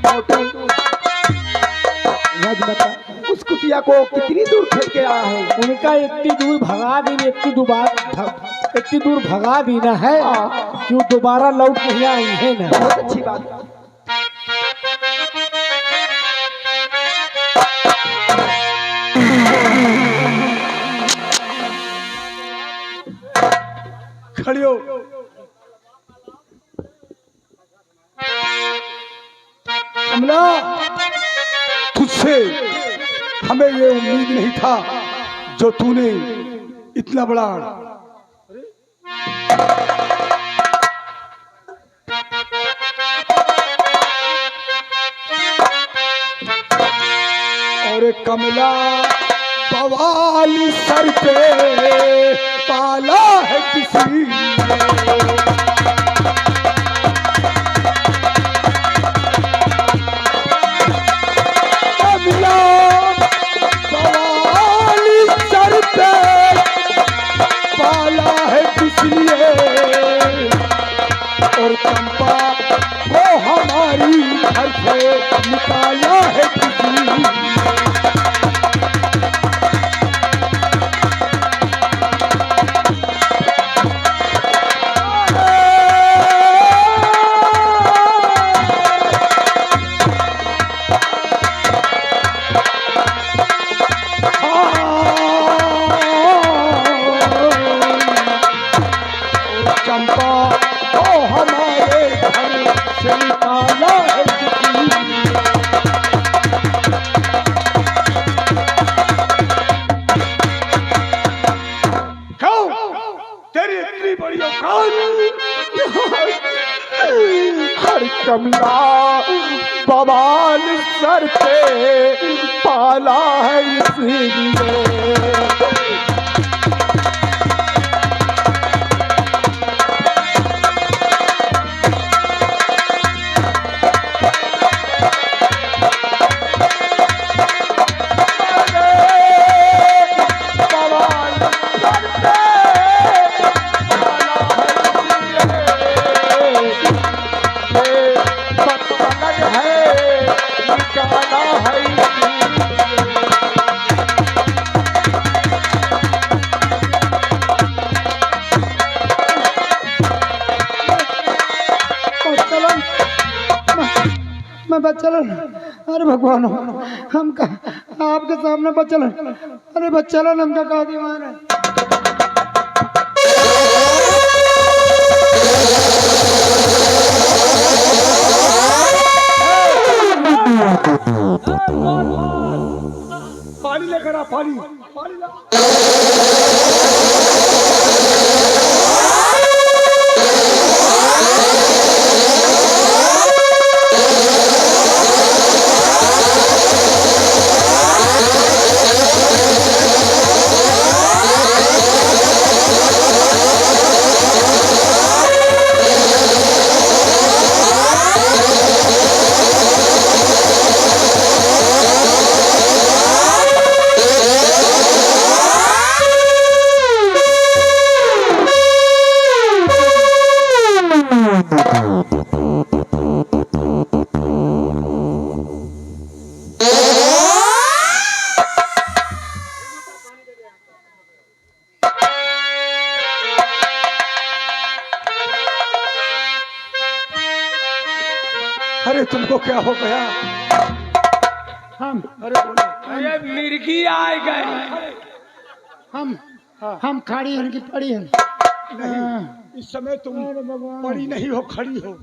मोटू बता, उस कुतिया को कितनी दूर फेंक के आया है? उनका इतनी दूर भगा दी, इतनी दूर भगा दी ना है कि वो दोबारा लौट नहीं आई है ना। बहुत अच्छी बात। खड़ी हो। कमला, तुझसे हमें ये उम्मीद नहीं था जो तूने इतना बड़ा और कमला बवाल सर पे पाला है किसी कमला बवाल सर पे पाला है किसी और चंपा को हमारी घर से निकाला है किसी। कमला बवाल सर पे पाला है इसलिए बच्चलन। अरे भगवान, हम का आपके सामने बच्चलन। अरे बच्चलन, हम का कहा दीवान है। पानी लेकर आ, पानी पानी ला। अरे तुमको क्या हो गया? अरे मिर्गी आए गए। हम खड़ी हैं कि पड़ी हैं? इस समय तुम पड़ी नहीं हो, खड़ी हो।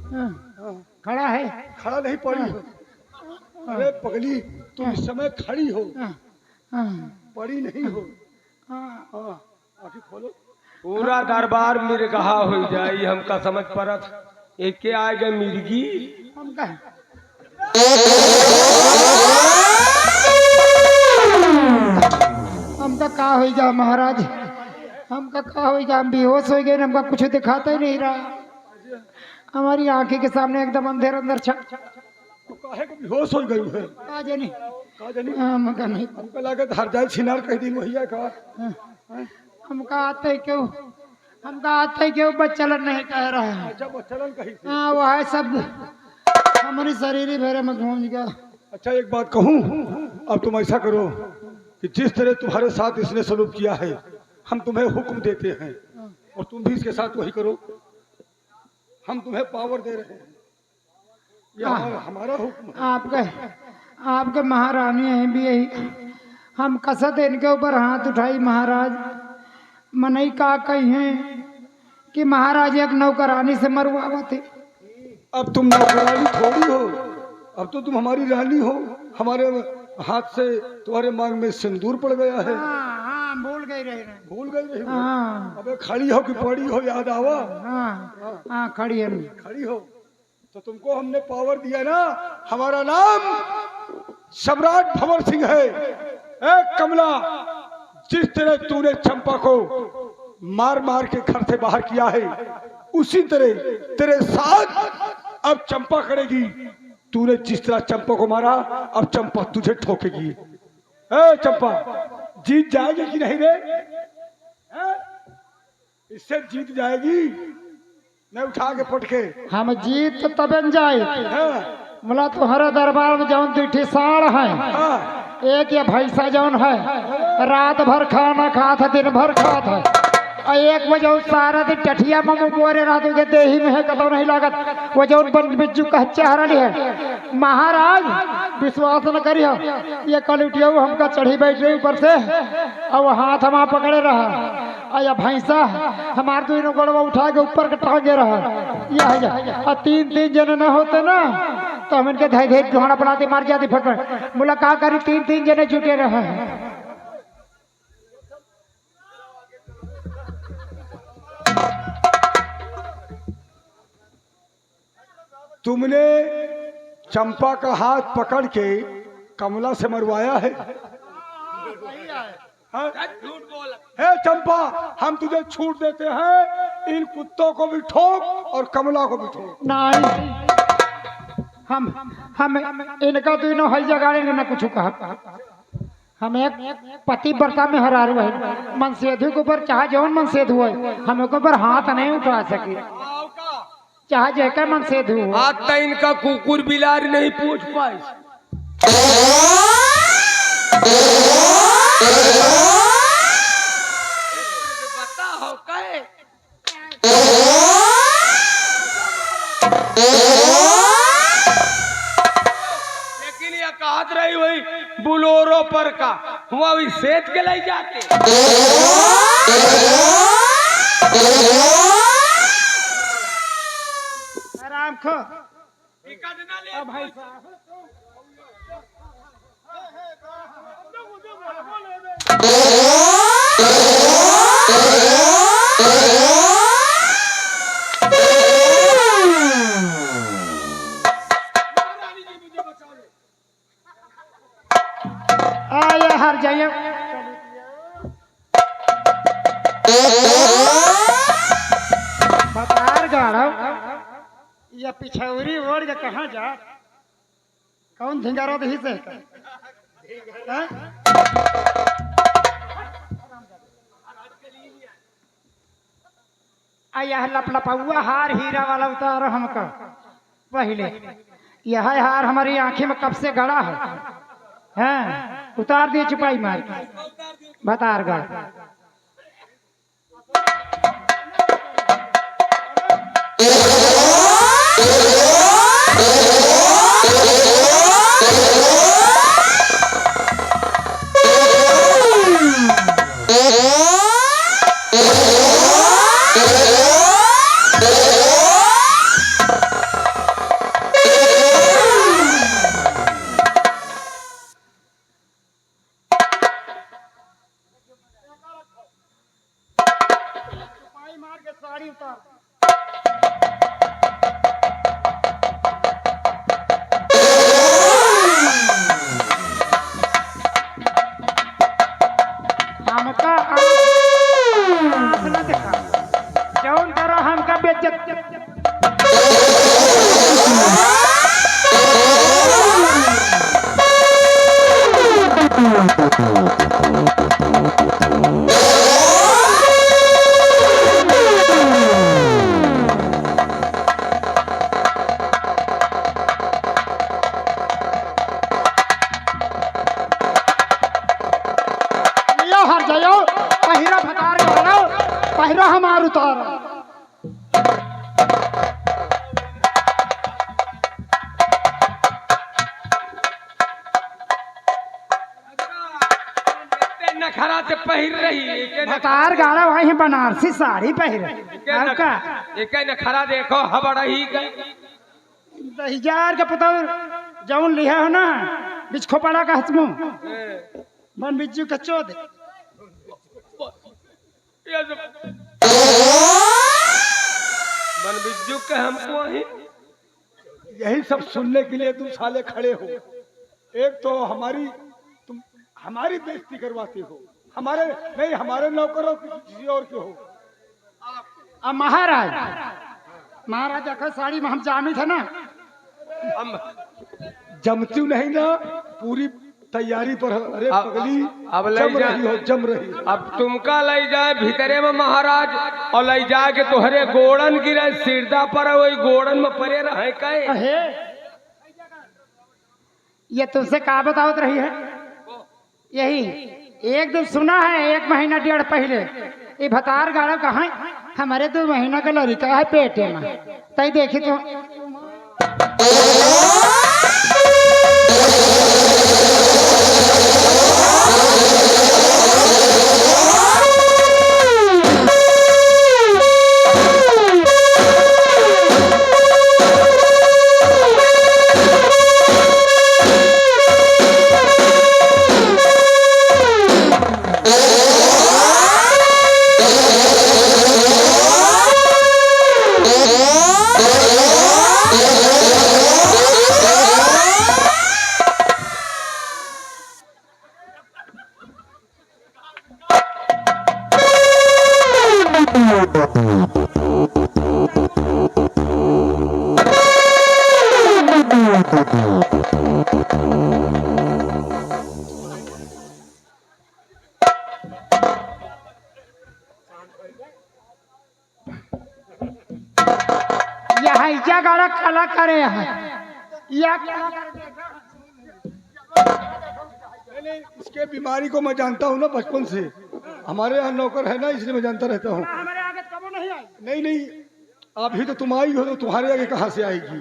खड़ा है, खड़ा नहीं, पड़ी हो। अरे पगली, तुम इस समय खड़ी हो, पड़ी नहीं हो। आंखें खोलो। पूरा दरबार मिर्गहा हो जाई, हमका समझ पड़त। एक के आ गए मिर्गी। हम तो का हो जा महाराज, हम का हो जा, हम बेहोश हो गए, हमका कुछ दिखाता ही नहीं रहा। हमारी आंखें के सामने एकदम अंधेर अंदर तो काहे को बेहोश हो गई है? का जानी, का जानी? हमका नहीं, हमको लागत हर जाए छिनार कह दी भैया का। हमका आते क्यों, हमका आते क्यों बच्चलन नहीं कह रहा है। अच्छा बच्चलन कही थी। हाँ वो है सब हमारी शरीर ही भेरे में घूम गया। अच्छा एक बात कहूँ, अब तुम ऐसा करो कि जिस तरह तुम्हारे साथ इसने सलूक किया है, हम तुम्हें हुक्म देते हैं और तुम भी इसके साथ वही करो। हम तुम्हें पावर दे रहे हैं, ये हमारा हुक्म है। आपके महारानी हैं भी यही, हम कसत इनके ऊपर हाथ उठाई महाराज। मनई का कही है कि महाराज एक नौकरानी से मरवावा थे। अब तुम नौकरानी थोड़ी हो, अब तो तुम हमारी रानी हो। हमारे हाथ से तुम्हारे मांग में सिंदूर पड़ गया है। हाँ, भूल गई रही। हाँ। अबे खड़ी हो कि पड़ी हो, याद आवा। हाँ, खड़ी है। खड़ी हो तो तुमको हमने पावर दिया ना। हमारा नाम सम्राट भंवर सिंह है। कमला, जिस तरह तूने चंपा को मार मार के घर से बाहर किया है, उसी तरह तेरे साथ अब चंपा करेगी। तूने जिस तरह चंपा को मारा, अब चंपा तुझे ठोकेगी। चंपा, जीत जाएगी कि नहीं रे? इससे जीत जाएगी। मैं उठा के पटके हम जीत तब जाए। बोला तुम्हारे दरबार में जौन दूठी साड़ है, एक ये भैंसा जौन है रात भर खाना खात है, दिन भर खात है, और एक वो जो सारा दिन टठिया ममो बोरे रात के देही में है, कतो नहीं लागत। वो जो बन बिज्जू का चेहरा है महाराज, विश्वास न करियो, ये कल उठियो हमका चढ़ी बैठ रही ऊपर से, और वो हाथ हमारा पकड़े रहा, और यह भैंसा हमारे दोनों गोड़वा उठा के ऊपर के टांगे रहा। यह और तीन जने न होते ना तो हम इनके धै धै ढोड़ा बनाते मार जाते फटफट। बोला का करी, तीन जने जुटे रहे। तुमने चंपा का हाथ पकड़ के कमला से मरवाया है। हे चंपा, हम तुझे छूट देते हैं, इन कुत्तों को भी ठोक और कमला को भी ठोक। नहीं, हम इनका तो इन्हों हर जगह ना कुछ कहा। हम एक पतिव्रता में हरारू है, मनसेधु के ऊपर चाहे जौन मनसेधु हुए, हम के ऊपर हाथ नहीं उठा सके, चाहे जैका मनसेधु हो। हाथ तो इनका कुकुर बिलार नहीं पूछ पाए। बताओ कहे लेकिन ये कहत रही हुई बुलोरो पर का हुआ भी सेठ के ले जाते। आराम खो भाई आया हर जाइए। बतार गाड़ा या पिछौरी ओढ़ के कहाँ जा, कौन धिंगारा दही से हाँ? यह लपलपौआ हार हीरा वाला उतार हमका पहले। यह हार हमारी आंखें में कब से गड़ा है, हाँ? उतार दिए चुपाई मार बतार गड़। मार के साड़ी उतार। मार उतारा। नखरा से पहिर रही भतार गाड़ा वही बनारसी साड़ी पहरे। एक नखरा देखो हबड़ा ही गई हजार का पता जौन लिया हो ना बिच खोपड़ा का हसमु बन बिज्जू का चोद बन बिज्जू के हमको ही यही सब सुनने के लिए तुम साले खड़े हो। एक तो तुम हमारी बेइज्जती करवाते हो, हमारे नहीं हमारे नौकरों की किसी और के हो। अब महाराज देखो साड़ी में हम जामी थे ना हम जमती नहीं ना पूरी तैयारी पर। अरे पगली अब जम रही हो। अब तुमका ले जाए भीतरे में महाराज और ले जाए के तोहरे गोड़न गिरे सिरदा पर वही गोड़न में परे रहे कहे अहे ये तुमसे कहा बतावत रही है यही एक दिन सुना है 1 महीना 1.5 पहले ये भतार गाड़ा कहा हमारे 2 महीना का लड़का है पेटे में तई देखी तो यह गाड़ा कला करे है इसके बीमारी को मैं जानता हूँ ना बचपन से। हमारे यहाँ नौकर है ना इसलिए मैं जानता रहता हूँ। हमारे आगे कबो नहीं आई। नहीं अभी तो तुम आई हो तो तुम्हारे आगे कहाँ से आएगी।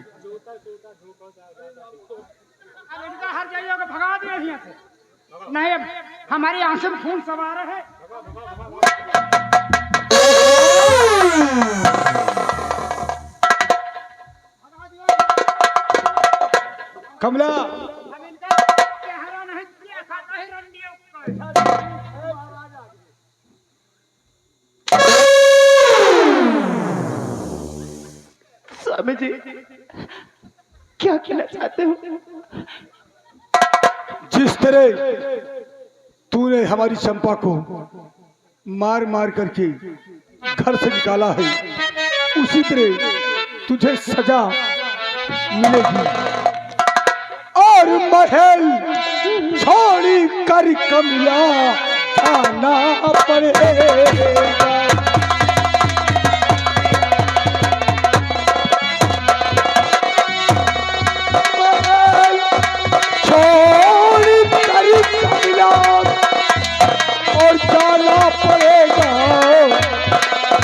अब इनका हर जगह को भगा दिया यहाँ से नहीं अब हमारी आंसू में खून सवार है। कमला अब इनका चेहरा नहीं किया खाता है रंडियों का। स्वामी जी क्या कहना चाहते हो? जिस तरह तूने हमारी चंपा को मार मार करके घर से निकाला है उसी तरह तुझे सजा मिलेगी और महल छोड़ी कर कमला आना पड़ेगा। और जाना पड़ेगा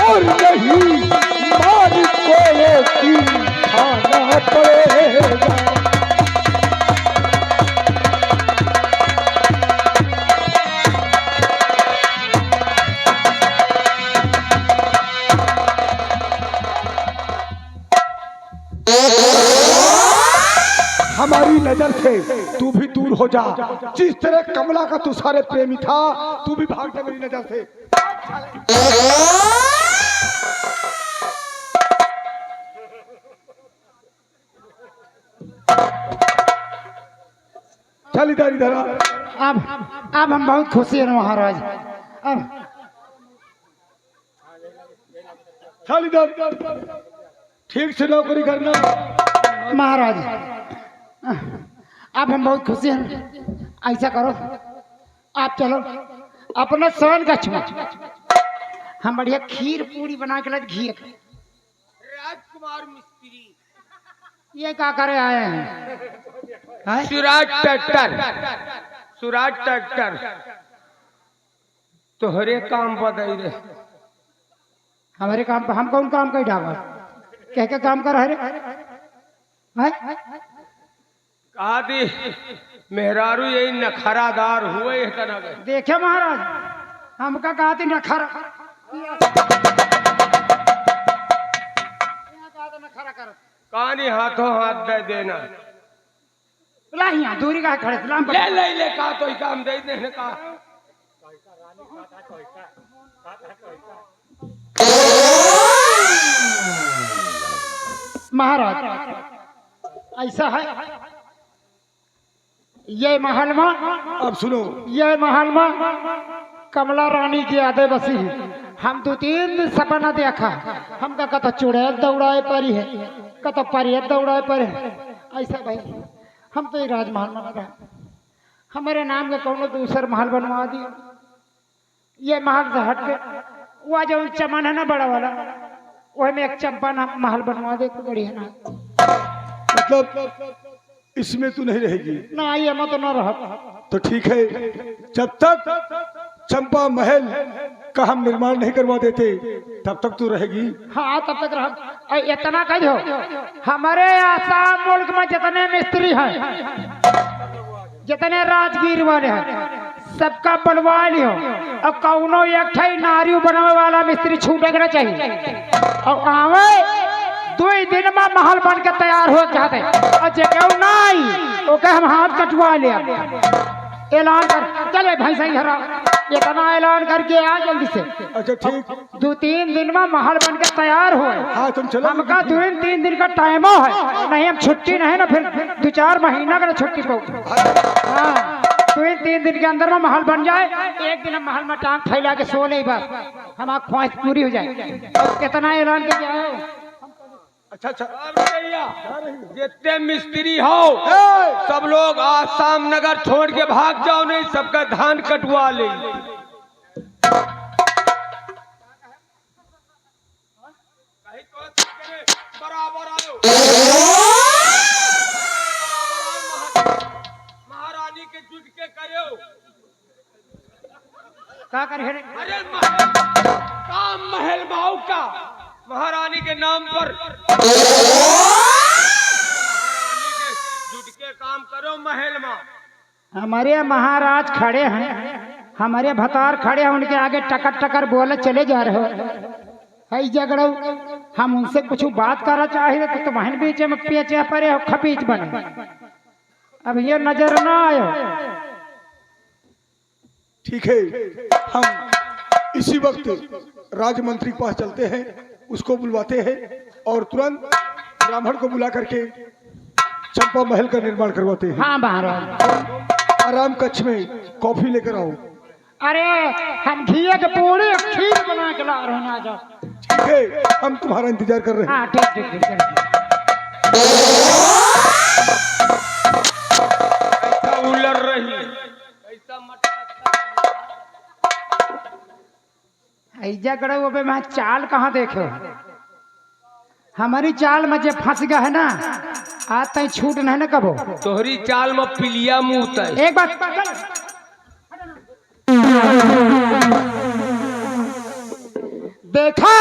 और नहीं मार को खाना पड़ेगा। हमारी नजर से तू भी दूर हो जा। जिस तरह कमला का तू सारे प्रेमी था तू भी भाग जा मेरी नजर से। चल इधर अब हम बहुत खुशी हैं महाराज। अब चल इधर ठीक से नौकरी करना महाराज अब हम बहुत खुशी हैं। ऐसा करो आप चलो अपना सोन का छुआ हम बढ़िया खीर पूरी बना के लाए घी राजकुमार मिस्त्री ये क्या करे आए हैं? सुराज ट्रैक्टर तोहरे काम बदई रे हमारे काम पे हम कौन काम कर डावा कह के काम कर रे हैं? कहा दी मेहरारू यही नखरादार हुए है तना गए। देखे महाराज हमका कहा थी नखरा कर कहानी हाथों हाथ दे देना। ला यहाँ दूरी का खड़े सलाम ले ले ले कहा तो ही काम दे देने का। महाराज ऐसा है ये महल में अब सुनो, ये महल में कमला रानी की यादें बसी है। हम 2-3 दिन सपना देखा हमका कत चुड़ैल दौड़ाए परी है कत परियत दौड़ाए पर है। ऐसा भाई हम तो ये राजमहल में रहे हमारे नाम का कौन दूसर महल बनवा दिया। ये महल से हट के वह जो चमन है ना बड़ा वाला वह में एक चंपा महल बनवा दे तो बढ़िया ना। मतलब इसमें तू नहीं रहेगी ना ये मत तो ना रह। तो ठीक है, जब तक चंपा महल का हम निर्माण नहीं करवा देते तब तक तू रहेगी। हाँ तब तक रह। इतना कहो हमारे आसाम मुल्क में जितने मिस्त्री हैं जितने राजगीर वाले हैं सबका बनवा लियो और कौनो एक नारी बनावे वाला मिस्त्री छूटे के ना चाहिए। और आवे 2 दिन में महल बन के तैयार हो जाते और जगह नहीं ओके हम हाथ कटवा ले ऐलान कर चले भाई सही हरा इतना ऐलान करके आ जल्दी से। अच्छा ठीक, 2-3 दिन में महल बन के तैयार हो। हाँ तुम चलो। हमका 2-3 दिन का टाइम है नहीं हम छुट्टी नहीं ना फिर 2-4 महीना का छुट्टी पाओ। हाँ 2-3 दिन के अंदर में महल बन जाए एक दिन हम महल में टांग फैला के सो ले बस हमारी ख्वाहिश पूरी हो जाए। कितना ऐलान कर जाओ। अच्छा अच्छा जितने मिस्त्री हो सब लोग आसाम नगर छोड़ के भाग जाओ नहीं सबका धान कटवा ले। बराबर आओ महारानी के जुट के करो। क्या करे अरे काम महल भाव का महारानी के नाम पर महारानी के जुट के काम करो महल में। हमारे महाराज खड़े हैं हमारे भतार खड़े हैं उनके आगे टकर टकर बोले चले जा रहे हो है जगड़ो हम उनसे कुछ बात करना चाहिए तो तुम्हारे बीच में पेचे परे हो खपीच बने। अब ये नजर ना आयो। ठीक है, हम इसी वक्त राजमंत्री के पास चलते हैं उसको बुलवाते हैं और तुरंत ब्राह्मण को बुला करके चंपा महल का निर्माण करवाते हैं। हाँ महाराज आराम कक्ष में कॉफी लेकर आओ। अरे हम घी के पूरी खीर बना के ला रहे हैं आजा। ठीक है, हम तुम्हारा इंतजार कर रहे हैं। हाँ ठीक ठीक ठीक ऐसा उलर रही ऐसा मत ऐजा कड़े वो पे मैं चाल कहाँ देखे हो? हमारी चाल में जो फंस गया है ना आज तक छूट नहीं ना कबो। तोहरी चाल में पिलिया मुँह है। एक बात देखा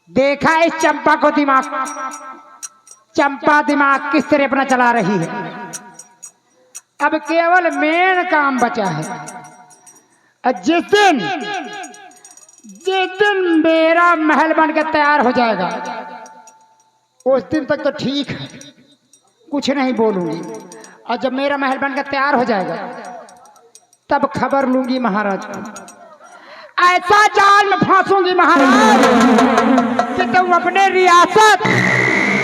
देखा इस चंपा को दिमाग चंपा दिमाग किस तरह अपना चला रही है। अब केवल मेन काम बचा है। जिस दिन मेरा महल बन के तैयार हो जाएगा उस दिन तक तो ठीक है कुछ नहीं बोलूंगी और जब मेरा महल बन के तैयार हो जाएगा तब खबर लूंगी महाराज को। ऐसा जाल में फांसूंगी महाराज कि तुम अपने रियासत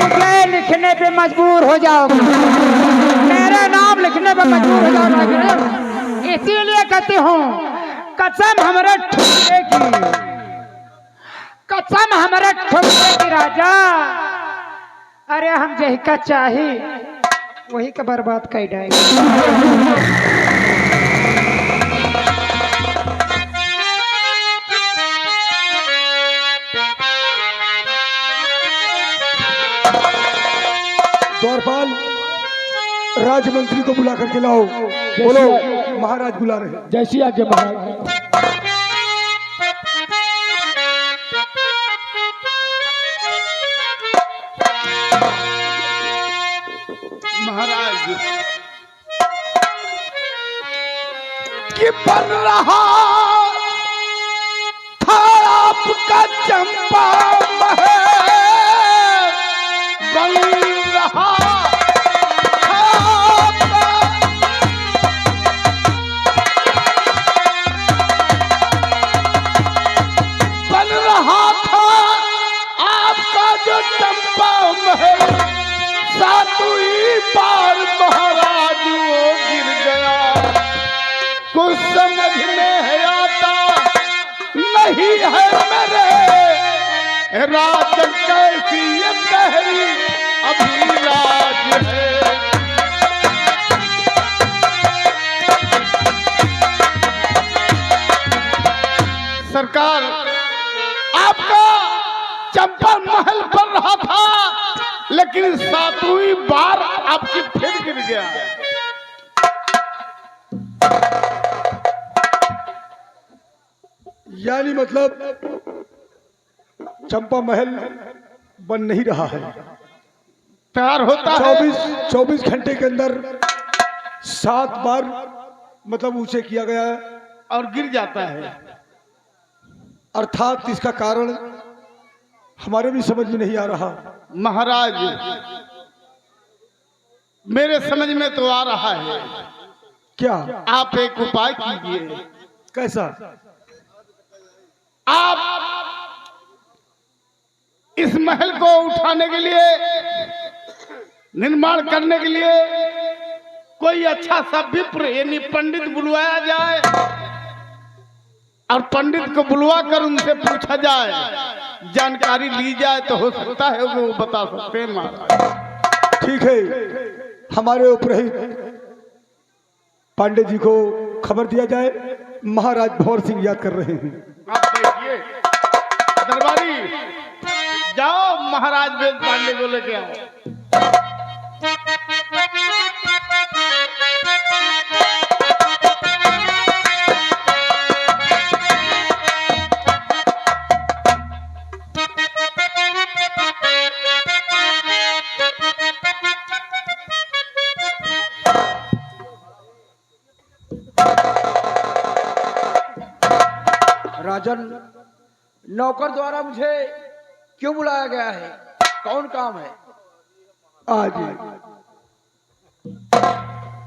मुझे लिखने पे मजबूर हो जाओगे मेरे नाम लिखने पे मजबूर हो जाओगे। इसीलिए कहती हूँ कसम हमारे ठुमके की कसम हमारे ठुमके की राजा। अरे हम जही का चाही वही का बर्बाद कर जाएगा। द्वारपाल राजमंत्री को बुला करके लाओ। बोलो महाराज बुला रहे हैं। जैसी आज्ञा महाराज। महाराज कि बन रहा था आपका चंपा महल, बन रहा था आपका, बन रहा था आपका जो चंपा महल, सातवीं बार महाराज वो गिर गया। कुछ समझ में है आता नहीं है मेरे राज कैसी ये गहरी अभी राज है। सरकार आपका चंपा महल बन रहा था, लेकिन सातवीं बार आपकी फिर गिर गया। यानी मतलब चंपा महल बन नहीं रहा है। तैयार होता है 24 घंटे के अंदर 7 बार मतलब ऊंचे किया गया है, और गिर जाता है। अर्थात इसका कारण हमारे भी समझ में नहीं आ रहा। महाराज मेरे समझ में तो आ रहा है, क्या? आप एक उपाय कीजिए। कैसा? आप इस महल को उठाने के लिए, निर्माण करने के लिए कोई अच्छा सा विप्र यानी पंडित बुलवाया जाए, और पंडित को बुलवा कर उनसे पूछा जाए, जानकारी ली जाए, तो हो सकता है वो बता सकते हैं महाराज। ठीक है, हमारे ऊपर ही पांडे जी को खबर दिया जाए। महाराज भंवर सिंह याद कर रहे हैं। आप बैठिए दरबारी, जाओ महाराज वेद पांडे को लेके आओ। राजन, नौकर द्वारा मुझे क्यों बुलाया गया है? कौन काम है? आज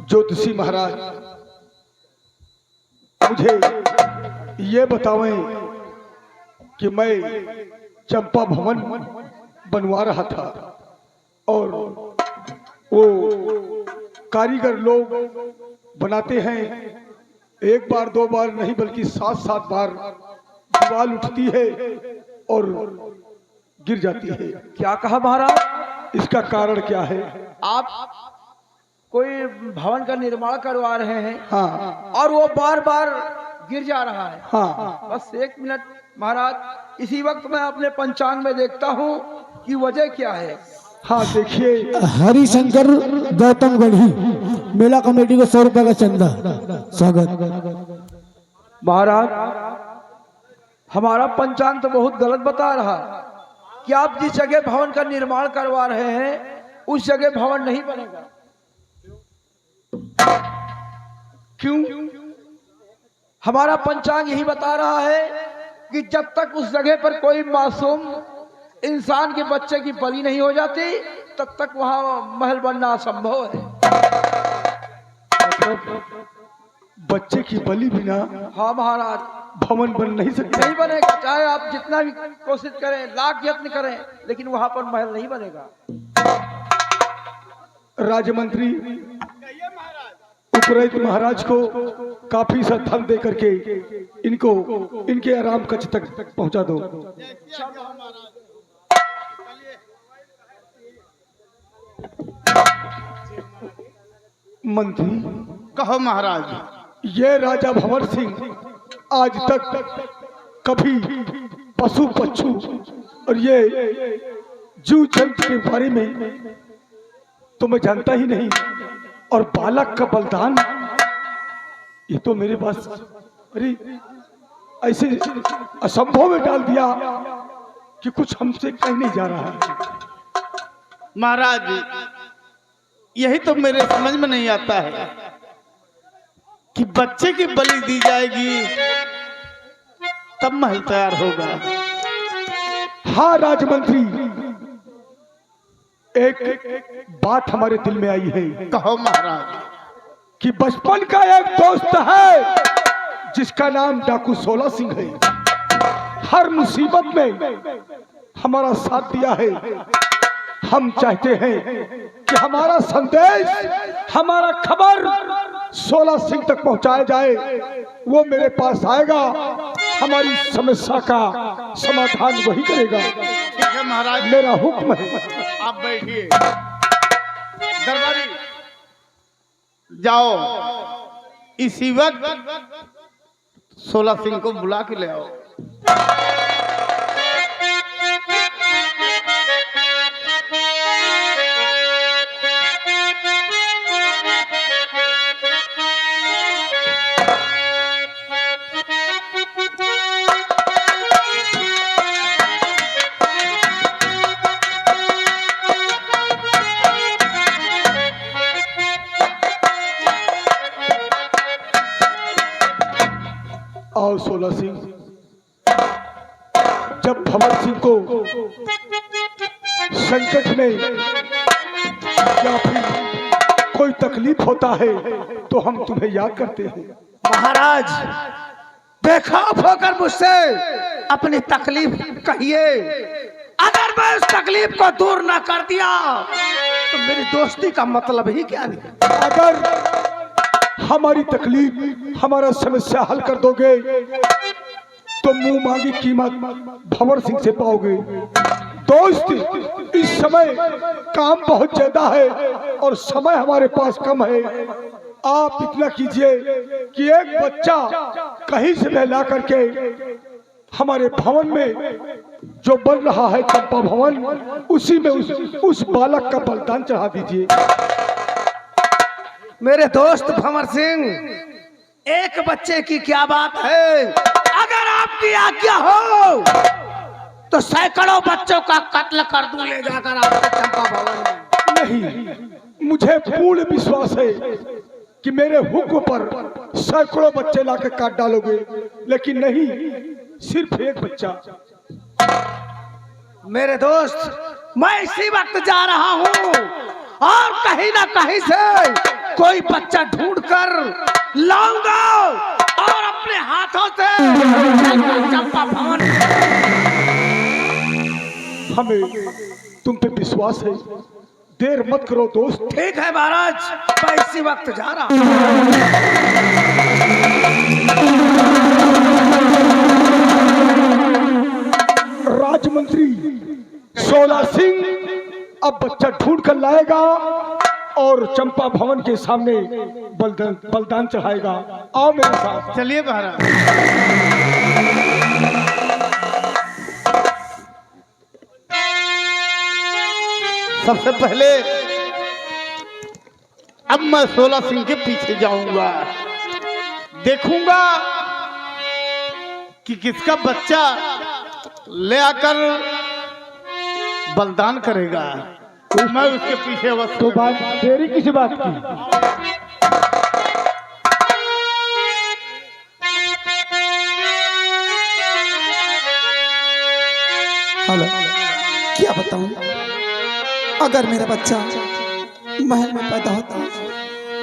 ज्योतिषी महाराज मुझे ये बतावें कि मैं चंपा भवन बनवा रहा था, और वो कारीगर लोग बनाते हैं, 1 बार 2 बार नहीं बल्कि 7-7 बार दीवार उठती है और गिर जाती है। क्या कहा महाराज? इसका कारण क्या है? आप कोई भवन का निर्माण करवा रहे हैं, हाँ और वो बार बार गिर जा रहा है। हाँ, बस 1 मिनट महाराज, इसी वक्त मैं अपने पंचांग में देखता हूँ कि वजह क्या है। हाँ देखिए, हरिशंकर गौतम गढ़ी, मेला कमेटी को 100 रुपए का चंदा। स्वागत। महाराज, हमारा पंचांग तो बहुत गलत बता रहा कि आप जिस जगह भवन का निर्माण करवा रहे हैं उस जगह भवन नहीं बनेगा। क्यों? हमारा पंचांग यही बता रहा है कि जब तक उस जगह पर कोई मासूम इंसान के बच्चे की बलि नहीं हो जाती, तब तक वहां महल बनना असंभव है। मतलब बच्चे की बलि बिना हाँ महाराज, भवन बन नहीं सकता। नहीं बनेगा, चाहे आप जितना भी कोशिश करें, लाख यत्न करें, लेकिन वहां पर महल नहीं बनेगा। राजमंत्री उपरहित महाराज को काफी सा धन दे करके इनको इनके आराम कक्ष तक पहुंचा दो। मंत्री, कहो महाराज। ये राजा भंवर सिंह आज तक कभी पशु पक्षु और ये जीव जंतु के बारे में तो मैं जानता ही नहीं, और बालक का बलिदान ये तो मेरे पास, अरे ऐसे असंभव में डाल दिया कि कुछ हमसे कहीं नहीं जा रहा है। महाराज यही तो मेरे समझ में नहीं आता है कि बच्चे की बलि दी जाएगी तब महल तैयार होगा। हाँ राजमंत्री, एक बात हमारे दिल में आई है कहो महाराज। कि बचपन का एक दोस्त है जिसका नाम डाकू सोला सिंह है। हर मुसीबत में हमारा साथ दिया है। हम चाहते हैं कि हमारा संदेश, हमारा खबर सोला सिंह तक पहुंचाया जाए। वो मेरे पास आएगा, हमारी समस्या का समाधान वही करेगा। ठीक है महाराज, मेरा हुक्म है। आप बैठिए। दरबारी जाओ, इसी वक्त सोला सिंह को बुला के ले आओ। आओ सोला सिंह। जब भंवर सिंह को संकट में या फिर कोई तकलीफ होता है तो हम तुम्हें याद करते हैं। महाराज, बेखौफ होकर मुझसे अपनी तकलीफ कहिए। अगर मैं उस तकलीफ को दूर ना कर दिया तो मेरी दोस्ती का मतलब ही क्या नहीं। अगर हमारी तकलीफ, हमारा समस्या हल कर दोगे तो मुंह मांगी कीमत भंवर सिंह से पाओगे। दोस्त, इस समय काम बहुत ज्यादा है और समय हमारे पास कम है। आप इतना कीजिए कि एक बच्चा कहीं से ला करके हमारे भवन में जो बन रहा है चंपा भवन, उसी में उस बालक का बलिदान चढ़ा दीजिए। मेरे दोस्त भंवर सिंह, एक बच्चे की क्या बात है। अगर आपकी आज्ञा हो तो सैकड़ों बच्चों का कत्ल कर दूं ले जाकर आपके चंपा भवन में। नहीं, मुझे पूर्ण विश्वास है कि मेरे हुक्म पर सैकड़ों बच्चे लाकर काट डालोगे, लेकिन नहीं, सिर्फ एक बच्चा। मेरे दोस्त, मैं इसी वक्त जा रहा हूँ और कहीं ना कहीं से कोई बच्चा ढूंढ कर लाऊंगा और अपने हाथों से चंपा भवन। हमें तुम पे विश्वास है, देर मत करो दोस्त। ठीक है महाराज, मैं इसी वक्त जा रहा हूँ। राजमंत्री सोला सिंह अब बच्चा ढूंढ कर लाएगा और चंपा भवन के सामने बलिदान चढ़ाएगा। आओ मेरे साथ। चलिए महाराज। सबसे पहले अब मैं सोला सिंह के पीछे जाऊंगा, देखूंगा कि किसका बच्चा ले आकर बलिदान करेगा। मैं उसके पीछे अवश्य। तो बात देरी किसी बात की। हेलो, क्या बताऊं? अगर मेरा बच्चा महल में पैदा होता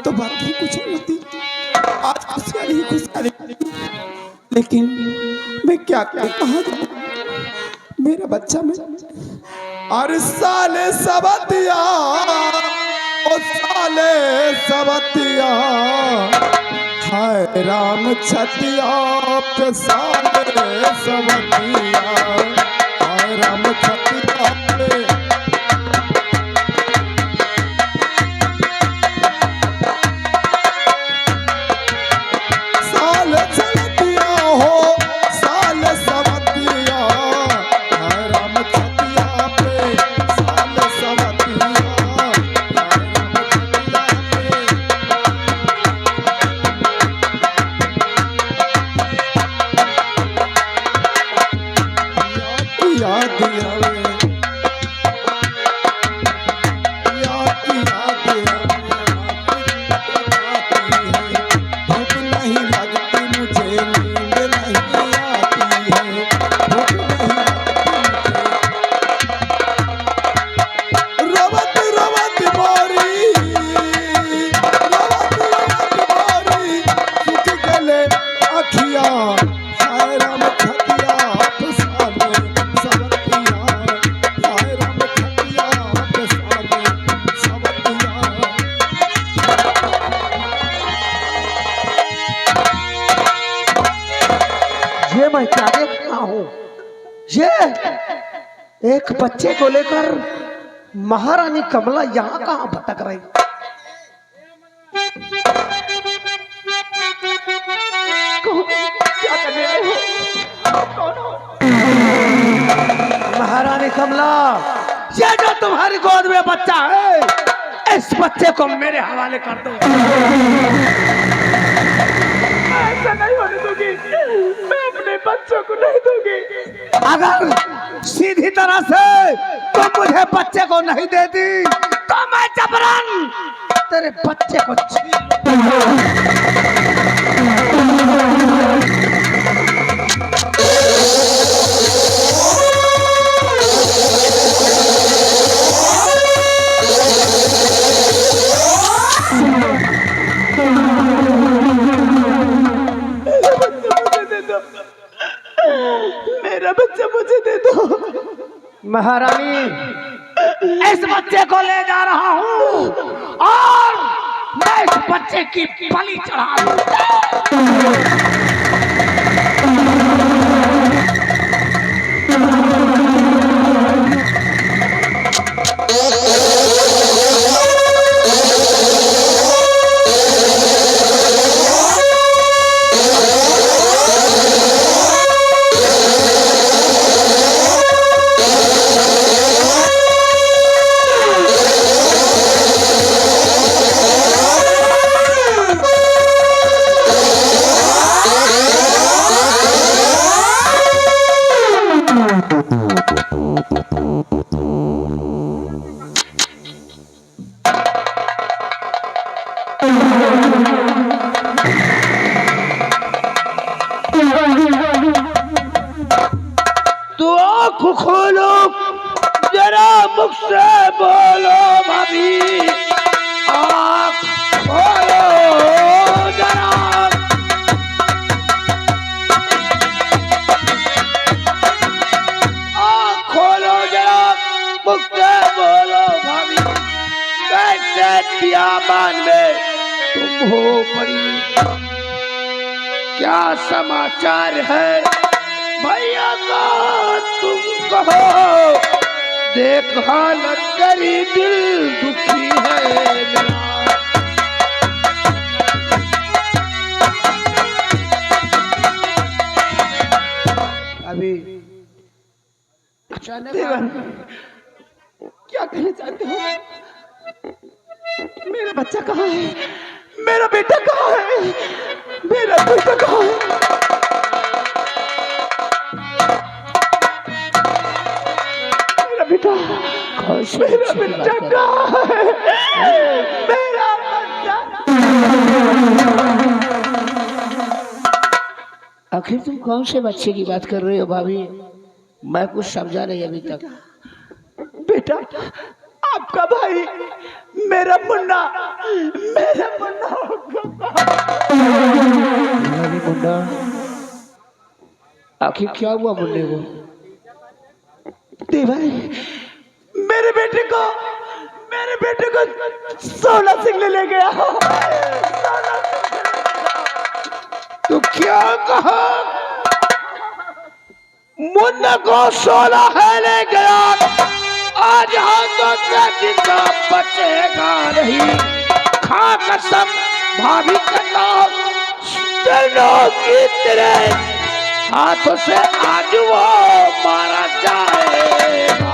तो बात ही कुछ और होती। आज खुशहाली ही खुशहाली, लेकिन मैं क्या करूं, कहाँ जाऊं? मेरा बच्चा में अरे साले सबतिया, ओ साले सबतिया, हाय राम छतिया पे साले सबतिया, हाय राम छतिया पे। साले सबतिया हो, साले सबतिया, हाय राम छतिया पे, साले सबतिया, हाय राम छतिया पे। याद आवे मैं क्या देख रहा हूँ? ये एक बच्चे को लेकर महारानी कमला यहाँ कहाँ भटक रही? क्या करने आए हो? कौन हो? महारानी कमला, ये जो तुम्हारी गोद में बच्चा है, इस बच्चे को मेरे हवाले कर दो। ऐसा नहीं होने दूंगी, मैं अपने बच्चों को नहीं दूंगी। अगर सीधी तरह से तुम मुझे बच्चे को नहीं देती तो मैं जबरन तेरे बच्चे को छीन मेरा बच्चा मुझे दे दो। महारानी, इस बच्चे को ले जा रहा हूँ और मैं इस बच्चे की बलि चढ़ा दूंगा। तो आँख खोलो जरा, मुख से बोलो भाभी, आँख खोलो जरा। आँख खोलो जरा, मुख से बोलो भाभी, कैसे बियाबान में तुम हो पड़ी? क्या समाचार है भैया का? तुम कहो, देख हालत करी, दिल दुखी है मेरा। अभी अचानक क्या कहना चाहते हो? मेरा बच्चा कहाँ है? मेरा बेटा कहाँ है? मेरा बेटा कहाँ है? मेरा बेटा, मेरा बेटा कहाँ है? मेरा बच्चा। आखिर तुम कौन से बच्चे की बात कर रहे हो भाभी? मैं कुछ समझा नहीं अभी तक। बेटा, आपका भाई, मेरा मुन्ना, मेरा मुन्ना मुन्ना। आखिर क्या हुआ मुन्ने को? देवर, मेरे बेटे को 16 सिंह ले गया। तो क्या कहा? मुन्ना को 16 है ले गया। आज हाथों से जिंदा बचेगा नहीं। खा कसम भाभी करता की तरह हाथों से आज वो मारा जाएगा।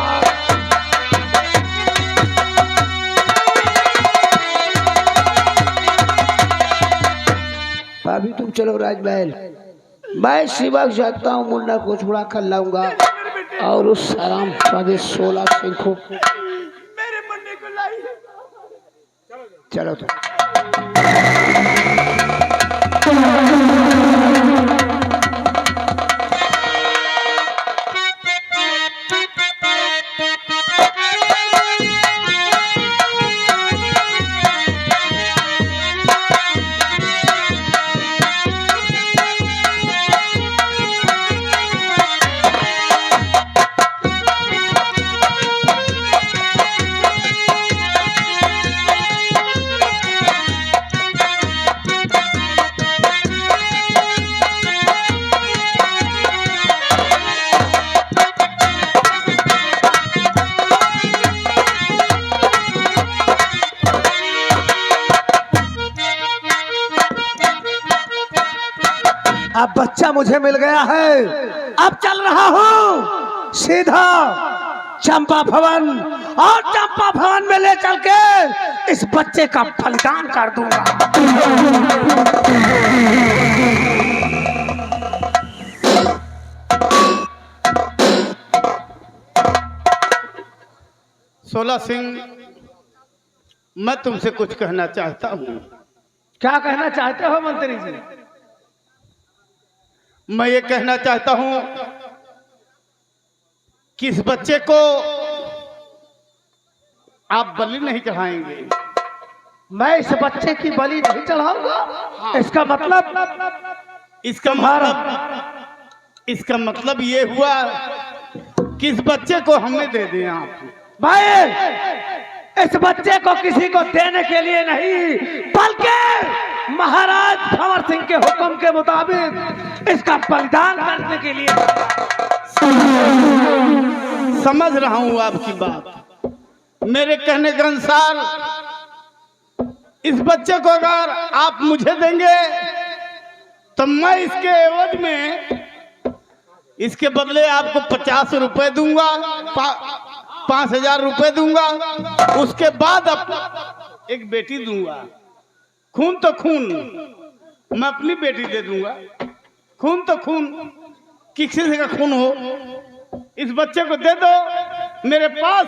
भाभी तुम चलो राजमहल, मैं शिवक जाता हूँ, मुन्ना को छुड़ा कर लाऊंगा और उस आराम वाले 16 सिंह को मेरे मुन्ने को लाइए। चलो तो अब बच्चा मुझे मिल गया है, अब चल रहा हूँ सीधा चंपा भवन, और चंपा भवन में ले चल के इस बच्चे का बलिदान कर दूंगा। 16 सिंह, मैं तुमसे कुछ कहना चाहता हूँ। क्या कहना चाहते हो मंत्री जी? मैं ये कहना चाहता हूँ कि इस बच्चे को आप बलि नहीं चढ़ाएंगे। मैं इस बच्चे की बलि नहीं चढ़ाऊंगा? इसका मतलब ये हुआ कि इस बच्चे को हमें दे दें आप। भाई इस बच्चे को किसी को देने के लिए नहीं, बल्कि महाराज भंवर सिंह के हुक्म के मुताबिक इसका बलिदान करने के लिए। समझ रहा हूं आपकी बात। मेरे कहने के अनुसार इस बच्चे को अगर आप मुझे देंगे तो मैं इसके एवज में, इसके बदले आपको 50 रुपए दूंगा, 5,000 रुपए दूंगा। उसके बाद एक बेटी दूंगा। खून तो खून, मैं अपनी बेटी दे दूंगा। खून तो खून, किसी से का खून हो, इस बच्चे को दे दो। मेरे पास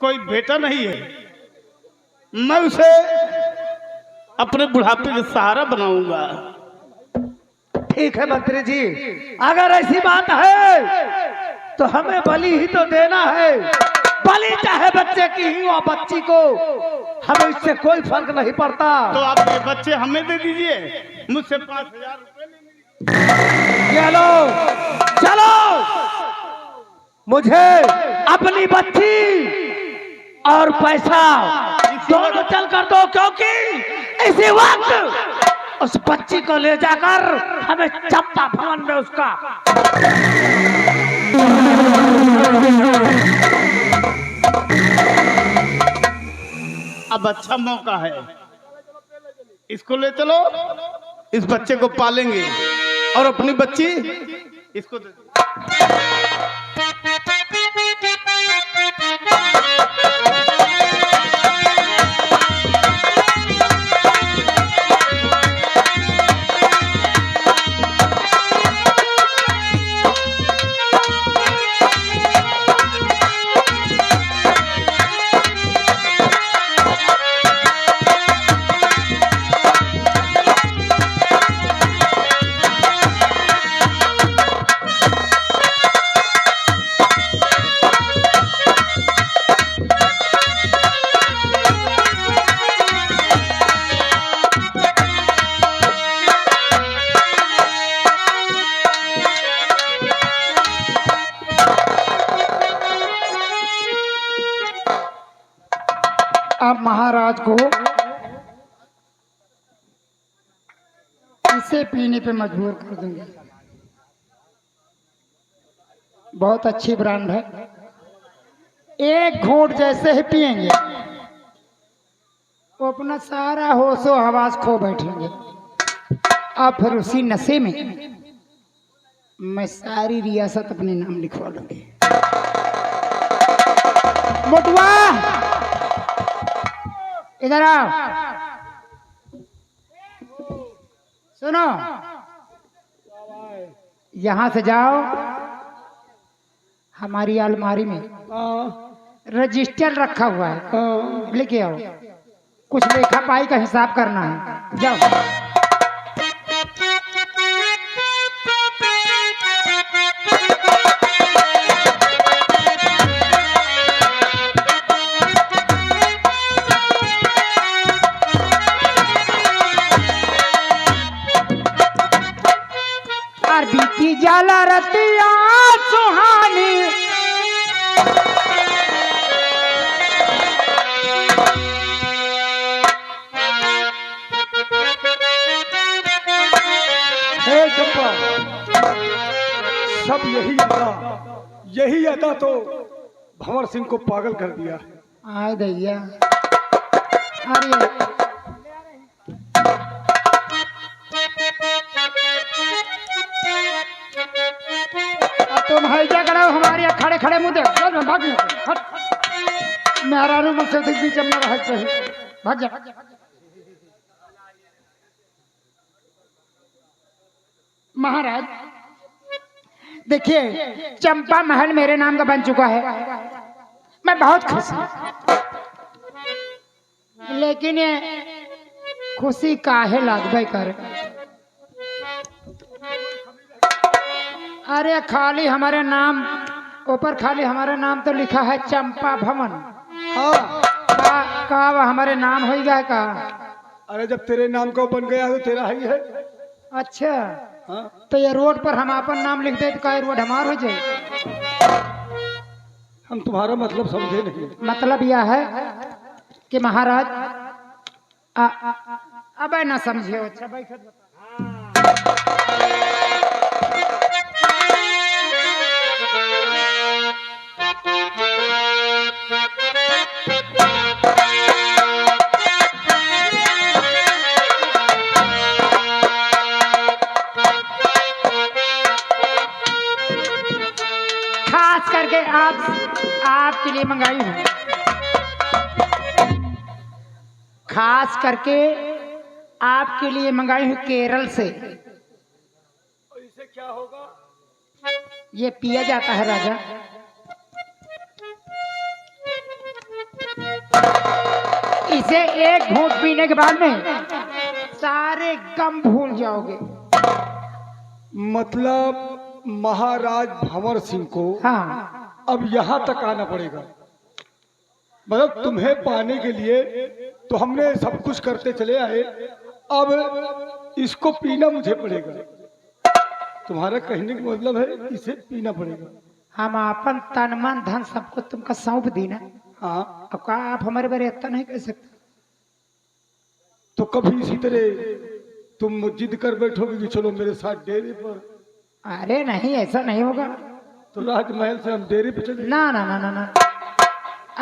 कोई बेटा नहीं है, मैं उसे अपने बुढ़ापे का सहारा बनाऊंगा। ठीक है मंत्री जी, अगर ऐसी बात है तो हमें बलि ही तो देना है। बलि चाहे बच्चे की ही हो बच्ची को, हमें इससे कोई फर्क नहीं पड़ता। तो आप ये बच्चे हमें दे दीजिए, मुझसे 5,000 रुपए ले लीजिए। चलो चलो, मुझे अपनी बच्ची और पैसा दोनों चल कर दो, क्योंकि इसी वक्त उस बच्ची को ले जाकर हमें चंपा भवन में उसका। अब अच्छा मौका है, इसको ले चलो। इस बच्चे को पालेंगे और अपनी बच्ची इसको दे दो। अब महाराज को इसे पीने पे मजबूर कर दूंगे। बहुत अच्छी ब्रांड है। एक घूंट जैसे ही पिएंगे वो अपना सारा होशो हवास खो बैठेंगे। अब फिर उसी नशे में मैं सारी रियासत अपने नाम लिखवा लूंगी। मोटुआ इधर आओ, सुनो, यहां से जाओ, हमारी अलमारी में रजिस्टर रखा हुआ है, लेके आओ। कुछ लेखा पाई का हिसाब करना है, जाओ। बीती जाला रतिया सुहानी, हे चंपा, सब यही अदा तो भंवर सिंह को पागल कर दिया है। आए दैया, अरे खड़े खड़े मुंह देख चल भाग हट मेरा रूम से देख बीच में रह चाहिए भाग जा महाराज देखिए चंपा महल मेरे नाम का बन चुका है मैं बहुत खुश हूँ लेकिन ये खुशी काहे लागबे करे अरे खाली हमारे नाम ऊपर खाली हमारा नाम तो लिखा है चंपा भवन हाँ का हमारे नाम हो गया का अरे जब तेरे नाम का बन गया तो तेरा ही है। अच्छा हाँ तो ये रोड पर हम अपन नाम लिख दे तो का रोड हमार हो जाए हम तुम्हारा मतलब समझे नहीं। मतलब यह है कि महाराज अब ना समझे अच्छा बैठो खास करके आपके लिए मंगाई हूँ खास करके आपके लिए मंगाई हूँ केरल से इससे क्या होगा? ये पिया जाता है राजा इसे एक घूंट पीने के बाद में सारे गम भूल जाओगे मतलब महाराज भंवर सिंह को हाँ अब यहाँ तक आना पड़ेगा। मतलब तुम्हें पाने के लिए तो हमने सब कुछ करते चले आए, अब इसको पीना मुझे पड़ेगा। तुम्हारा कहने का मतलब है इसे पीना पड़ेगा। हम अपन तन मन धन सबको तुमको सौंप दी ना हाँ अब का आप हमारे बारे इतना नहीं कह सकते तो कभी इसी तरह तुम जिद कर बैठोगे कि चलो मेरे साथ डेरे पर। अरे नहीं ऐसा नहीं होगा तो राजमहल से हम डेरे पे चले। ना ना ना ना ना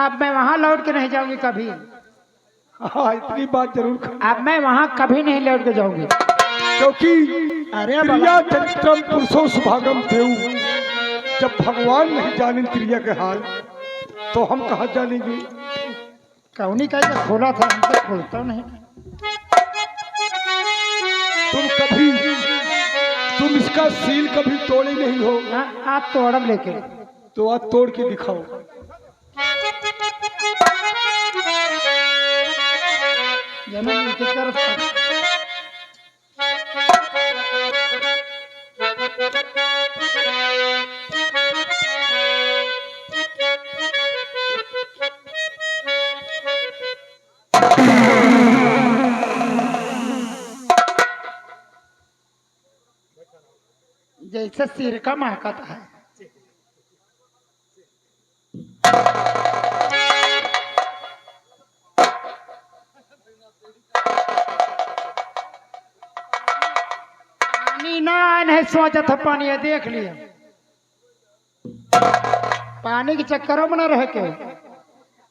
अब मैं वहां लौट के नहीं जाऊंगी कभी हाँ इतनी बात जरूर कर। अब मैं वहां कभी नहीं लौट के जाऊंगी क्योंकि अरे क्रिया चरित्रम पुरुषो सुभागम देव, जब भगवान नहीं जाने क्रिया के हाल तो हम कहाँ जानेंगे। कौनी कैसे खोला था हमसे खोलता नहीं तुम इसका सील कभी तोड़े नहीं हो ना आप तोड़ब लेके तो आज तोड़ के दिखाओ। जमीन की तरफ जैसे सिर का महकता है पानी ना नहीं सोचा था पानी है देख लिया पानी के चक्करों में न रह के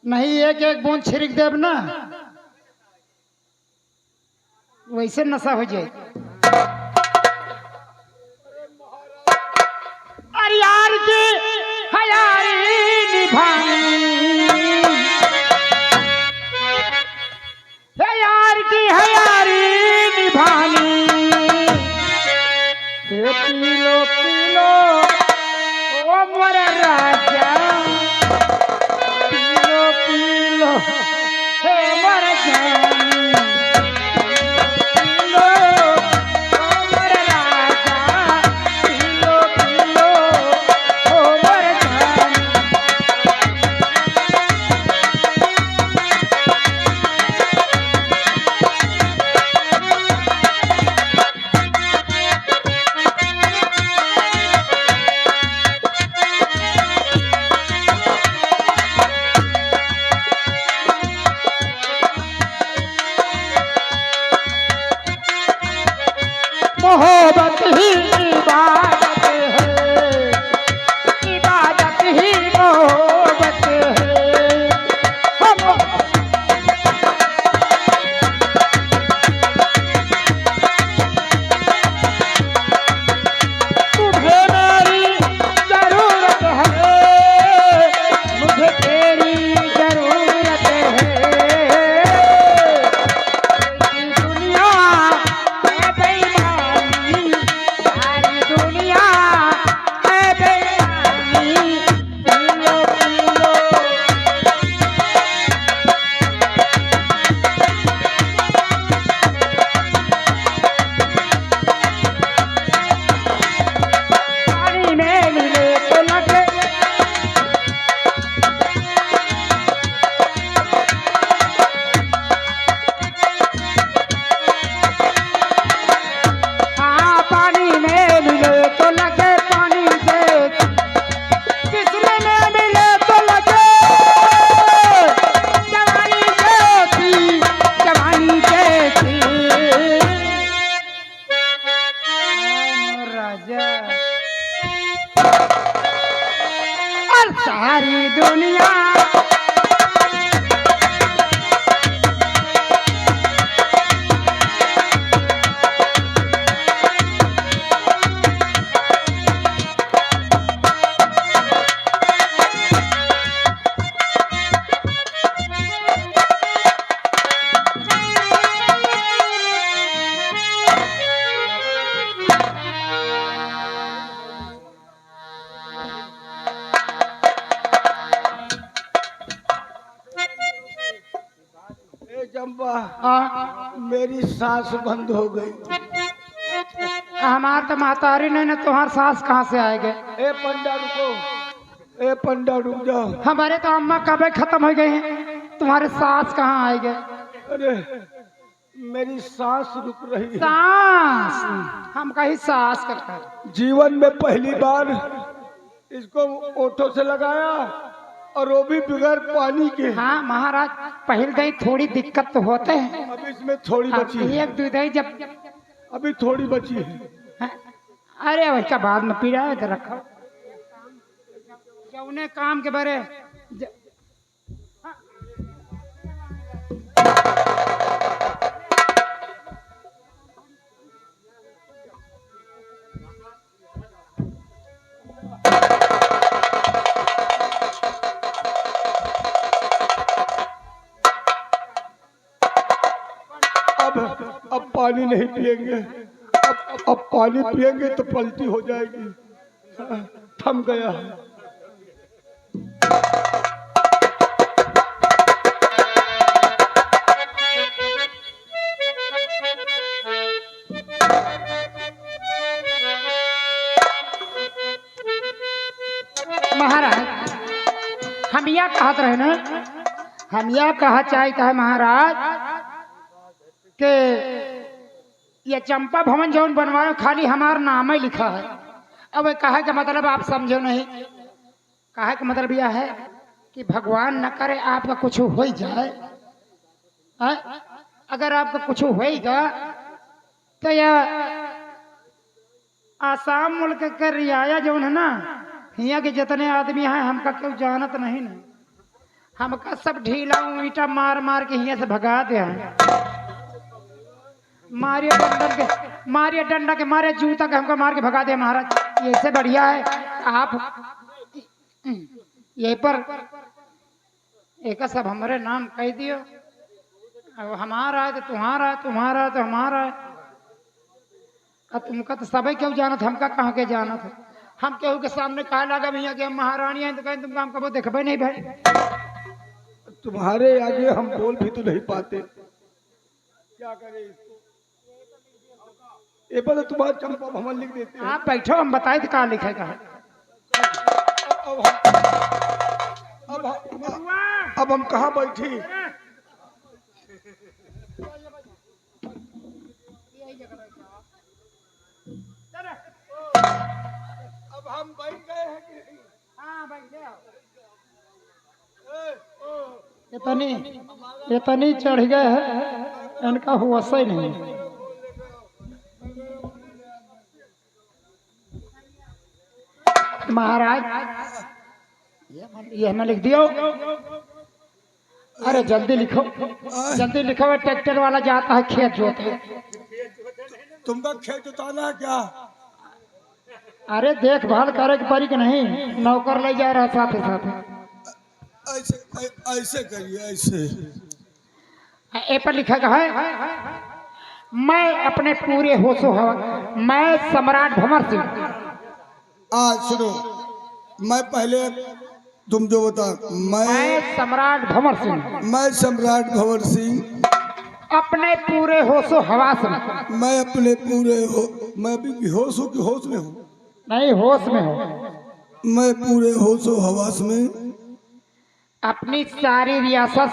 नहीं एक एक बूंद छिड़क देब ना वैसे नशा हो जाए। अरे यार की हयारी निभानी हे यार की हयारी निभानी हे पी लो ओ मोर राजा पी लो हे मोर जानी पी लो ओ मोर राजा पी लो ओ मोर जानी। मोहब्बत ही इबादत है इबादत ही मोहब्बत है हम तुम्हें मेरी जरूरत है मेरी सांस बंद हो गई। हमार तो महतारी नहीं ना, तुम्हार सास कहाँ से आएगे? ए पंडा रुको, ए पंडा रुक जाओ। हमारे तो अम्मा कब खत्म हो गई हैं, तुम्हारे सास कहाँ आएगे? अरे मेरी सांस रुक रही है। सास, हम कहीं सास करते। जीवन में पहली बार इसको ओठों से लगाया और वो भी बगैर पानी के। हाँ महाराज, पहल गई थोड़ी दिक्कत तो होते हैं। अब इसमें थोड़ी बची है, एक दूध ही जब अभी थोड़ी बची है। हाँ? अरे वैसा बाद में पी रहा है तो रखो। उन्हें काम के बारे अब पानी नहीं पिएंगे। अब पानी पिएंगे तो पलटी हो जाएगी। थम गया है। महाराज, हम यह कहते रहे ना, हम यह कहा चाहते हैं महाराज कि ये चंपा भवन जो बनवाए खाली हमारा नाम ही लिखा है। अब कहा का मतलब आप समझो नहीं। कहा का मतलब यह है कि भगवान न करे आपका कुछ हो ही जाए। अगर आपका कुछ होएगा तो यह आसाम मुल्क का रियाया जो है ना, यहाँ के जितने आदमी हैं हमका क्यों जानत नहीं ना, हमका सब ढीला ईटा मार मार के यहाँ से भगा दे हैं। मारिए डंडा के मारे जूता के हमको मार के भगा दे महाराज। ये से बढ़िया है आप यहीं पर एक सब हमारे नाम कह दियो। अब हमारा है तो तुम्हारा है, तुम्हारा है तो हमारा है। अब तुमका तो सब क्यों जानत, हमका कहाँ के जानत है। हम केहू के सामने कहा लगा भैया कि हम महारानी हैं तो कहें तुमको हम कभी देखबे नहीं भाई। तुम्हारे आगे हम बोल भी तो नहीं पाते, क्या करें। ये पर तुम्हारा चंपा भवन लिख देते हैं। आप बैठो, हम बताए थे कहाँ लिखेगा। अब हम कहाँ बैठी। अब हम बैठ गए हैं कि नहीं? हाँ बैठ इतनी चढ़ गए हैं, इनका हुआ सही नहीं। महाराज ये हमें लिख दियो। अरे जल्दी लिखो, जल्दी लिखो। ट्रैक्टर वाला जाता है खेत जोते। तुमका खेत जोताना है क्या? अरे देखभाल करे की परी कि नहीं, नौकर ले जा रहा साथ साथ। ऐसे करिए, ऐसे ए पर लिखा है, मैं अपने पूरे होशो हवा, मैं सम्राट भंवर सिंह। आज सुनो, मैं पहले तुम जो बता। मैं सम्राट भंवर सिंह, मैं सम्राट भंवर सिंह अपने पूरे होशो हवास में। मैं अपने पूरे मैं भी बेहोश हूँ कि होश में हूँ? नहीं, होश में हो। मैं पूरे होशो हवास में अपनी सारी रियासत,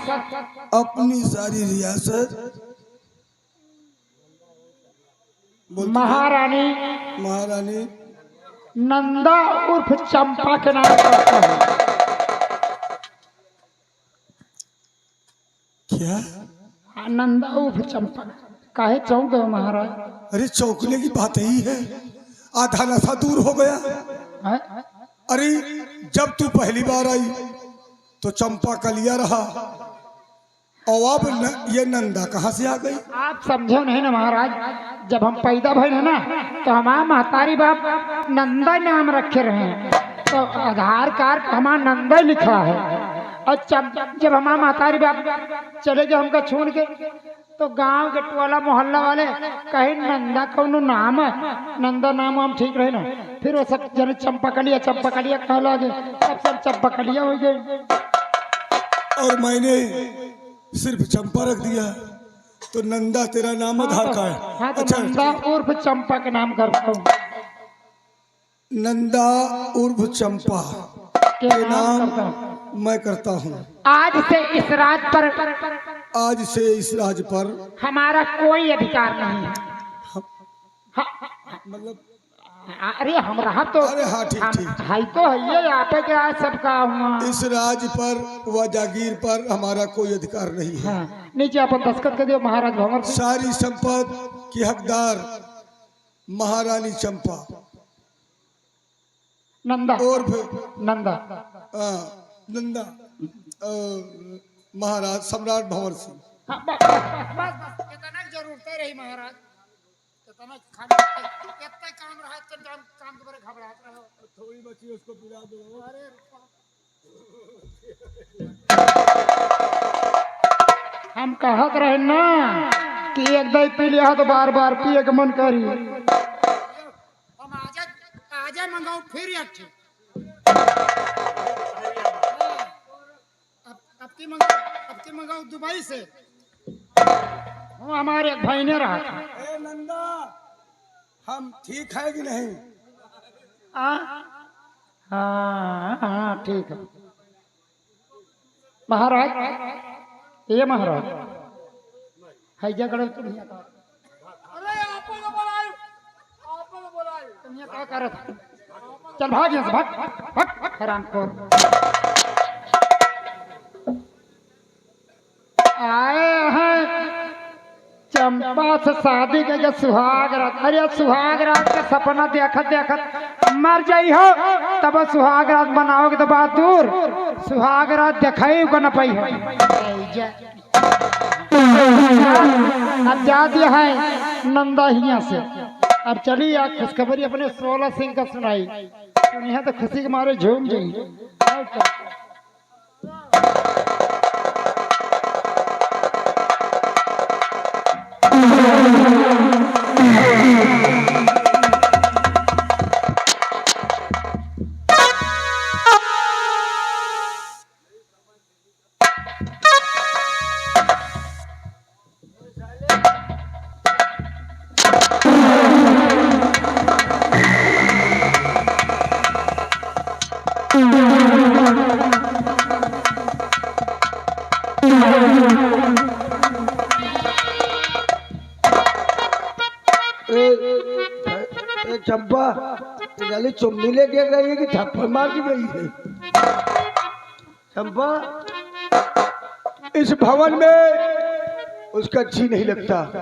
महारानी नंदा उर्फ चंपा के नाम करता हूँ। क्या? नंदा उर्फ चंपा। काहे चौंक गए महाराज? अरे चौंकने की बात ही है, आधा नशा दूर हो गया। है? अरे जब तू पहली बार आई तो चंपा कलिया रहा, और अब ये नंदा कहाँ से आ गई? आप समझो नहीं ना महाराज, जब हम पैदा भइल है ना तो हमारा महतारी बाप नंदा नाम रखे रहे हैं, तो आधार कार्ड पर हमारा नंदा लिखा है। और जब हमारा महतारी बाप चले गए हमका छोड़ के, तो गांव के टोला मोहल्ला वाले कहीं नंदा कौन नाम है, नंदा नाम हम ठीक रहे ना। फिर वो सब जन चंपकलिया कह लगे, सब चंपकलिया हो गए। और मैंने सिर्फ चंपा रख दिया, तो नंदा तेरा नाम आधार कार्ड? हाँ तो अच्छा, नंदा उर्फ चंपा के नाम करता हूँ। नंदा उर्फ चंपा के के नाम नाम करता हूँ। मैं करता हूँ। आज से इस राज पर आज से इस राज पर हमारा कोई अधिकार नहीं है। मतलब अरे हम रहा तो अरे हाँ, ठीक, ठीक। है तो है ये यहाँ पे क्या सबका हुआ। इस राज पर व जागीर पर हमारा कोई अधिकार नहीं है। हाँ, नीचे अपन दस्तखत कर दियो महाराज भंवर सिंह। सारी संपत्ति की हकदार महारानी चंपा नंदा और नंदा नंदा महाराज सम्राट भंवर सिंह। हाँ, बस कितना जरूरत रही महाराज, कितना कितना काम रहा तो काम के बारे घबराहट रहो। थोड़ी बची उसको पिला दो। अरे हम कहत रहे ना कि एक दही पी लिया तो बार बार पिए के मन करी। हम आजा मंगाऊ फिर एक अब की मंगाऊ दुबई से। वो हमारे एक भाई ने रहा था। ए नंदा, हम ठीक है कि नहीं? हाँ हाँ ठीक है महाराज। ये महाराज है जगड़ तुम यहाँ का। अरे आपको बोलायो तुम यहाँ क्या कर रहे थे? चल भाग यहाँ से, भाग भाग हैरान खोर। आए हैं चंपा से शादी के सुहाग रात। अरे सुहाग रात का सपना देखत देखत मर जाई हो तब सुहाग रात बनाओगे तो बात दूर, सुहाग रात दिखाई को न पाई हो। अब जा दिया है नंदा हिया से। अब चलिए आप खुशखबरी अपने 16 सिंह का सुनाई। यहाँ तो खुशी के मारे झूम जाइए। चंपा गली चुम्मी लेके गई है कि थप्पड़ मार के गई है? चंपा इस भवन में उसका जी नहीं लगता।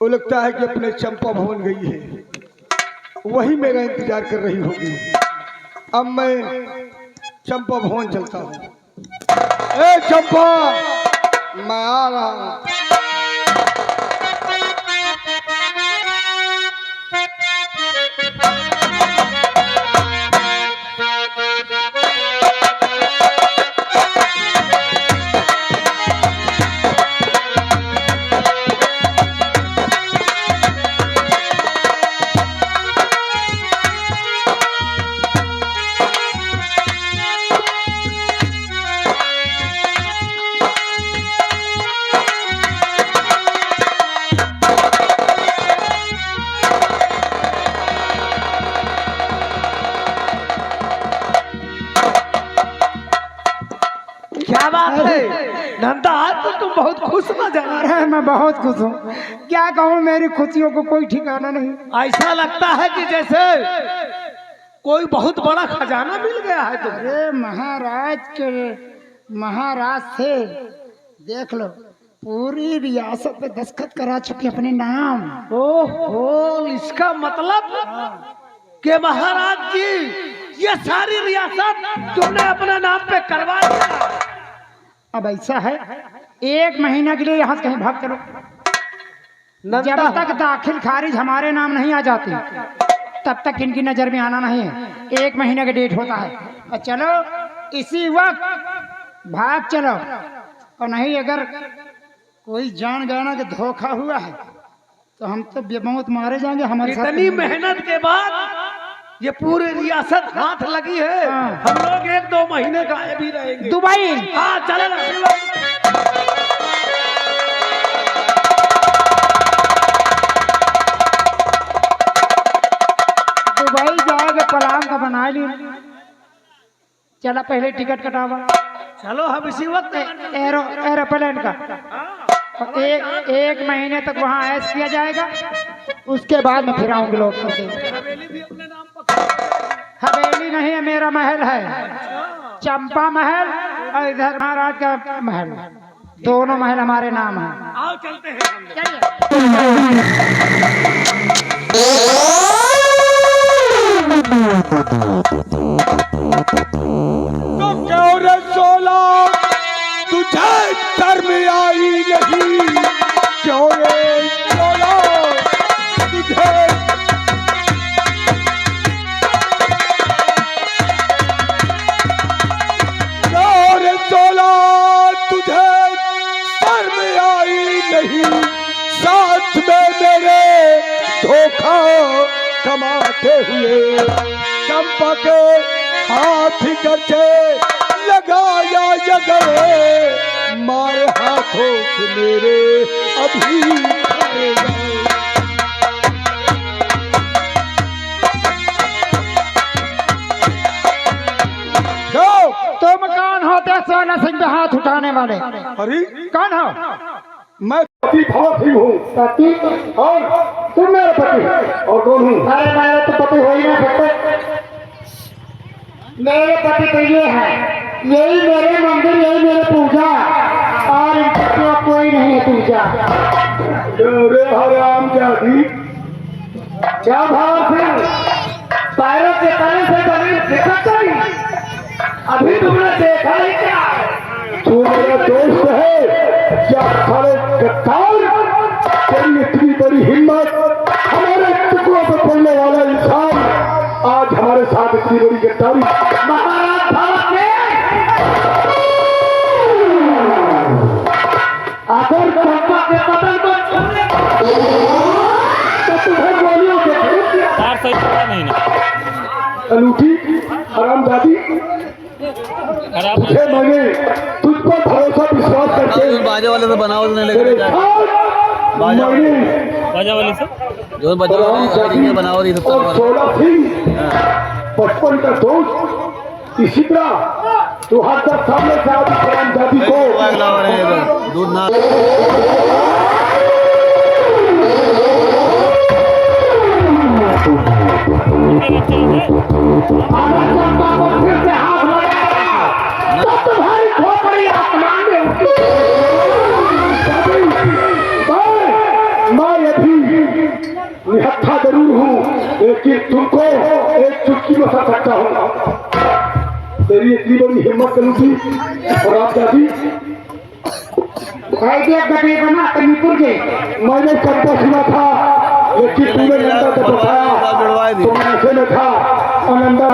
वो लगता है कि अपने चंपा भवन गई है, वही मेरा इंतजार कर रही होगी। अब मैं चंपा भवन चलता हूँ। ए चंपा, मैं आ रहा हूँ। क्या बात है नंदा, आज तो तुम बहुत खुश नजर आ रहे अरे मैं बहुत खुश हूँ, क्या कहूँ मेरी खुशियों को कोई ठिकाना नहीं। हो। ऐसा लगता है कि जैसे कोई बहुत बड़ा खजाना मिल गया है तुम्हें। अरे महाराज से देख लो पूरी रियासत पे दस्तखत करा चुके अपने नाम। ओहो, इसका मतलब कि महाराज जी ये सारी रियासत तुमने अपने नाम पे करवा दिया। अब ऐसा है 1 महीना के लिए यहाँ से कहीं भाग चलो। जब तक दाखिल खारिज हमारे नाम नहीं आ जाती तब तक इनकी नजर में आना नहीं है। 1 महीने का डेट होता है और चलो इसी वक्त भाग चलो, और नहीं अगर कोई जान गया कि धोखा हुआ है तो हम तो बेमौत मारे जाएंगे। हमारे साथ इतनी मेहनत के बाद ये पूरी रियासत हाथ लगी है। हम लोग 1-2 महीने गायब ही रहेंगे। दुबई हाँ चले ना। ली। चला पहले टिकट कटावा। चलो हम इसी वक्त एरोप्लेन का एक महीने तक वहाँ ऐश किया जाएगा, उसके बाद में फिर आऊंगे लोग। हवेली नहीं है, मेरा महल है, चंपा महल और इधर महाराज का महल, दोनों महल हमारे नाम है। आओ चलते हैं। तो क्यों रे सोला तुझे शर्म आई नहीं, क्यों रे सोला तुझे तुझे शर्म आई नहीं, साथ में मेरे धोखा कमाते हुए चंपा के हाथ गचे लगाया जगह, मारे हाथों से मेरे अभी खाए जाए। तुम कौन होते सोना सिंह पे हाथ उठाने वाले? अरे कौन हो? मैं पति भवर सिंह हूँ। पति? और तुम मेरे पति? और कौन हूँ? अरे मेरे तो पति हो ही नहीं सकते। मेरे पति तो ये है, यही मेरे मंदिर, यही मेरे पूजा, और इनके सिवा कोई नहीं है पूजा। अरे हराम जाती, क्या भाव फिर पैरों के तले से जमीन खिसक गई, अभी तुमने देखा ही क्या? तू मेरा दोस्त है क्या? सारे गद्दार, तेरी इतनी बड़ी हिम्मत, हमारे टुकड़ों पर पड़ने वाला इंसान आज हमारे साथ इतनी बड़ी गद्दारी। महाराज भारत में अगर चंपा के पतन को छूने तो तुम्हें गोलियों से भेज दिया। अनूठी हरामजादी, तुझे मैंने तुझ पर भरोसा विश्वास करके बाजे वाले से बनाओ तेरे साथ मैंने बाजा वाले से जो बजा वाले बनाओ रही और 16 सिंह बचपन का दोस्त, इसी तरह तू हर तक सामने से आज हरामजादी को दूध ना अगर चंपा को फिर से हाथ लगाया तो तुम्हारी खोपड़ी आसमान में उठेगी। मैं अभी निहत्था जरूर हूँ, लेकिन तुमको एक चुटकी में फंसा सकता हूँ। तेरी इतनी बड़ी हिम्मत करूँगी और आप दादी गति बना कनीपुर के मैंने सबको सुना था, लेकिन तूने नंदा को बताया तो मैं ऐसे में था। अनंदा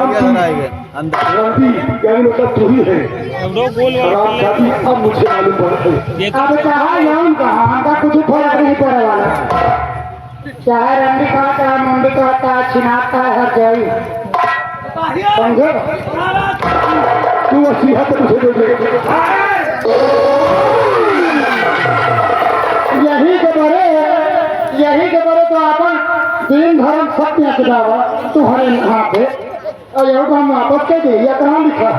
रंदी यानी मतलब तू ही है। और आप दादी अब मुझे मालूम पड़ा है। अब चाहे यौन कहा का कुछ फर्क नहीं पड़ने वाला, चाहे रंडी का, चाहे मुंडी का, चाहे छिनार का, हर जगह समझे। तू वसीयत मुझे दे दे। यही के बरे तो अपन दीन धर्म सत्य किताबा तुम्हारे यहाँ पे, और यही को हम वापस कह दे, या कहाँ लिखा?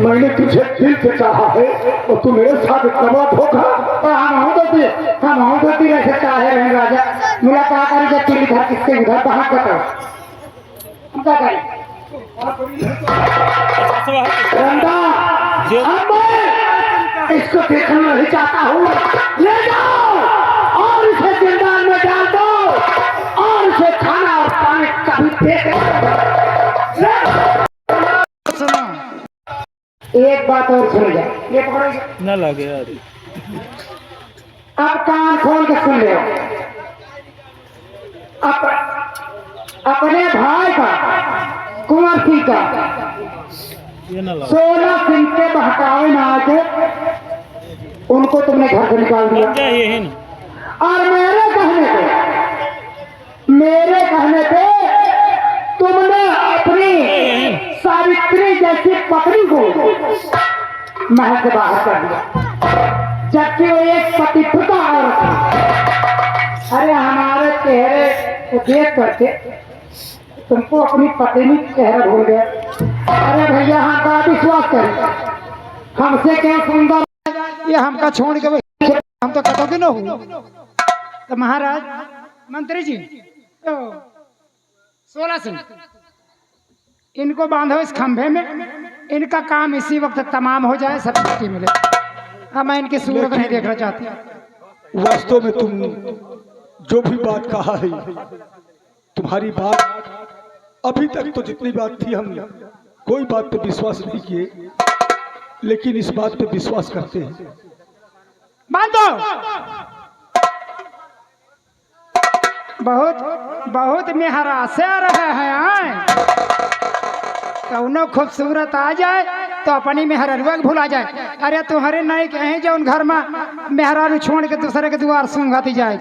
मैंने तुझे दिल से चाहा है और तू मेरे साथ इतना धोखा। हम होती रह सकता है राजा। मुलाकात करी जब तेरी घर किसके उधर कहाँ बताओ क्या करें? इसको देखना नहीं चाहता हूँ, ले जाओ और इसे जिंदान में डाल दो और इसे खाना और पानी कभी देख। सुनो, एक बात और सुन जा, ना लगे यार। अब कान खोल के सुन ले। अपने भाई का कुंवर सिंह का 16 सिंह के बहकावे में आके उनको तुमने घर से निकाल दिया, और मेरे कहने पे तुमने अपनी सावित्री जैसी पत्नी को महल से बाहर कर दिया, जबकि वो एक पतिव्रता औरत थी। अरे हमारे चेहरे को देख करके तुमको अपनी पत्नी चेहरा भूल गया। अरे भैया हमका विश्वास कर, हमसे क्या सुंदर ये हमका छोड़ के हम तो कतो की न हो। तो महाराज मंत्री जी 16 सिंह इनको बांधो इस खंभे में, इनका काम इसी वक्त तमाम हो जाए, सब छुट्टी मिले। अब मैं इनकी सूरत नहीं देखना चाहती। वास्तव में तुम जो भी बात कहा है, तुम्हारी बात अभी तक तो जितनी बात थी हम कोई बात पे विश्वास नहीं किए, लेकिन इस बात पे विश्वास करते हैं। बांधो। बहुत बहुत मेहरा से रहे हैं, कौनो खूबसूरत आ जाए तो अपनी मेहररुआ भुला जाए। अरे तुम्हारे नहीं कहीं जो उन घर में मेहरारू छोड़ के दूसरे के द्वार सूंघाती जाए।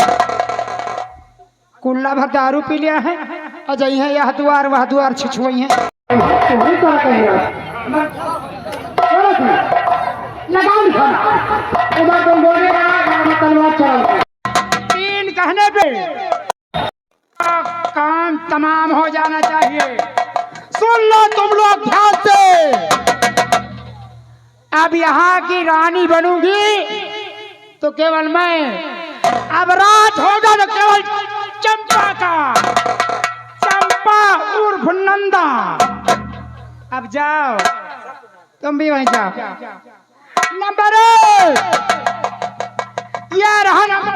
कुल्ला भर दारू पी लिया है और जई है यह द्वार वह द्वार छिछुई है। तीन कहने पे काम तमाम हो जाना चाहिए। सुन लो तुम लोग ध्यान से, अब यहाँ की रानी बनूंगी तो केवल मैं, अब रात होगा तो केवल चंपा का, चंपा उर्फ नंदा। अब जाओ तुम भी वहीं जाओ। नंबर 1 ये रहा नंबर।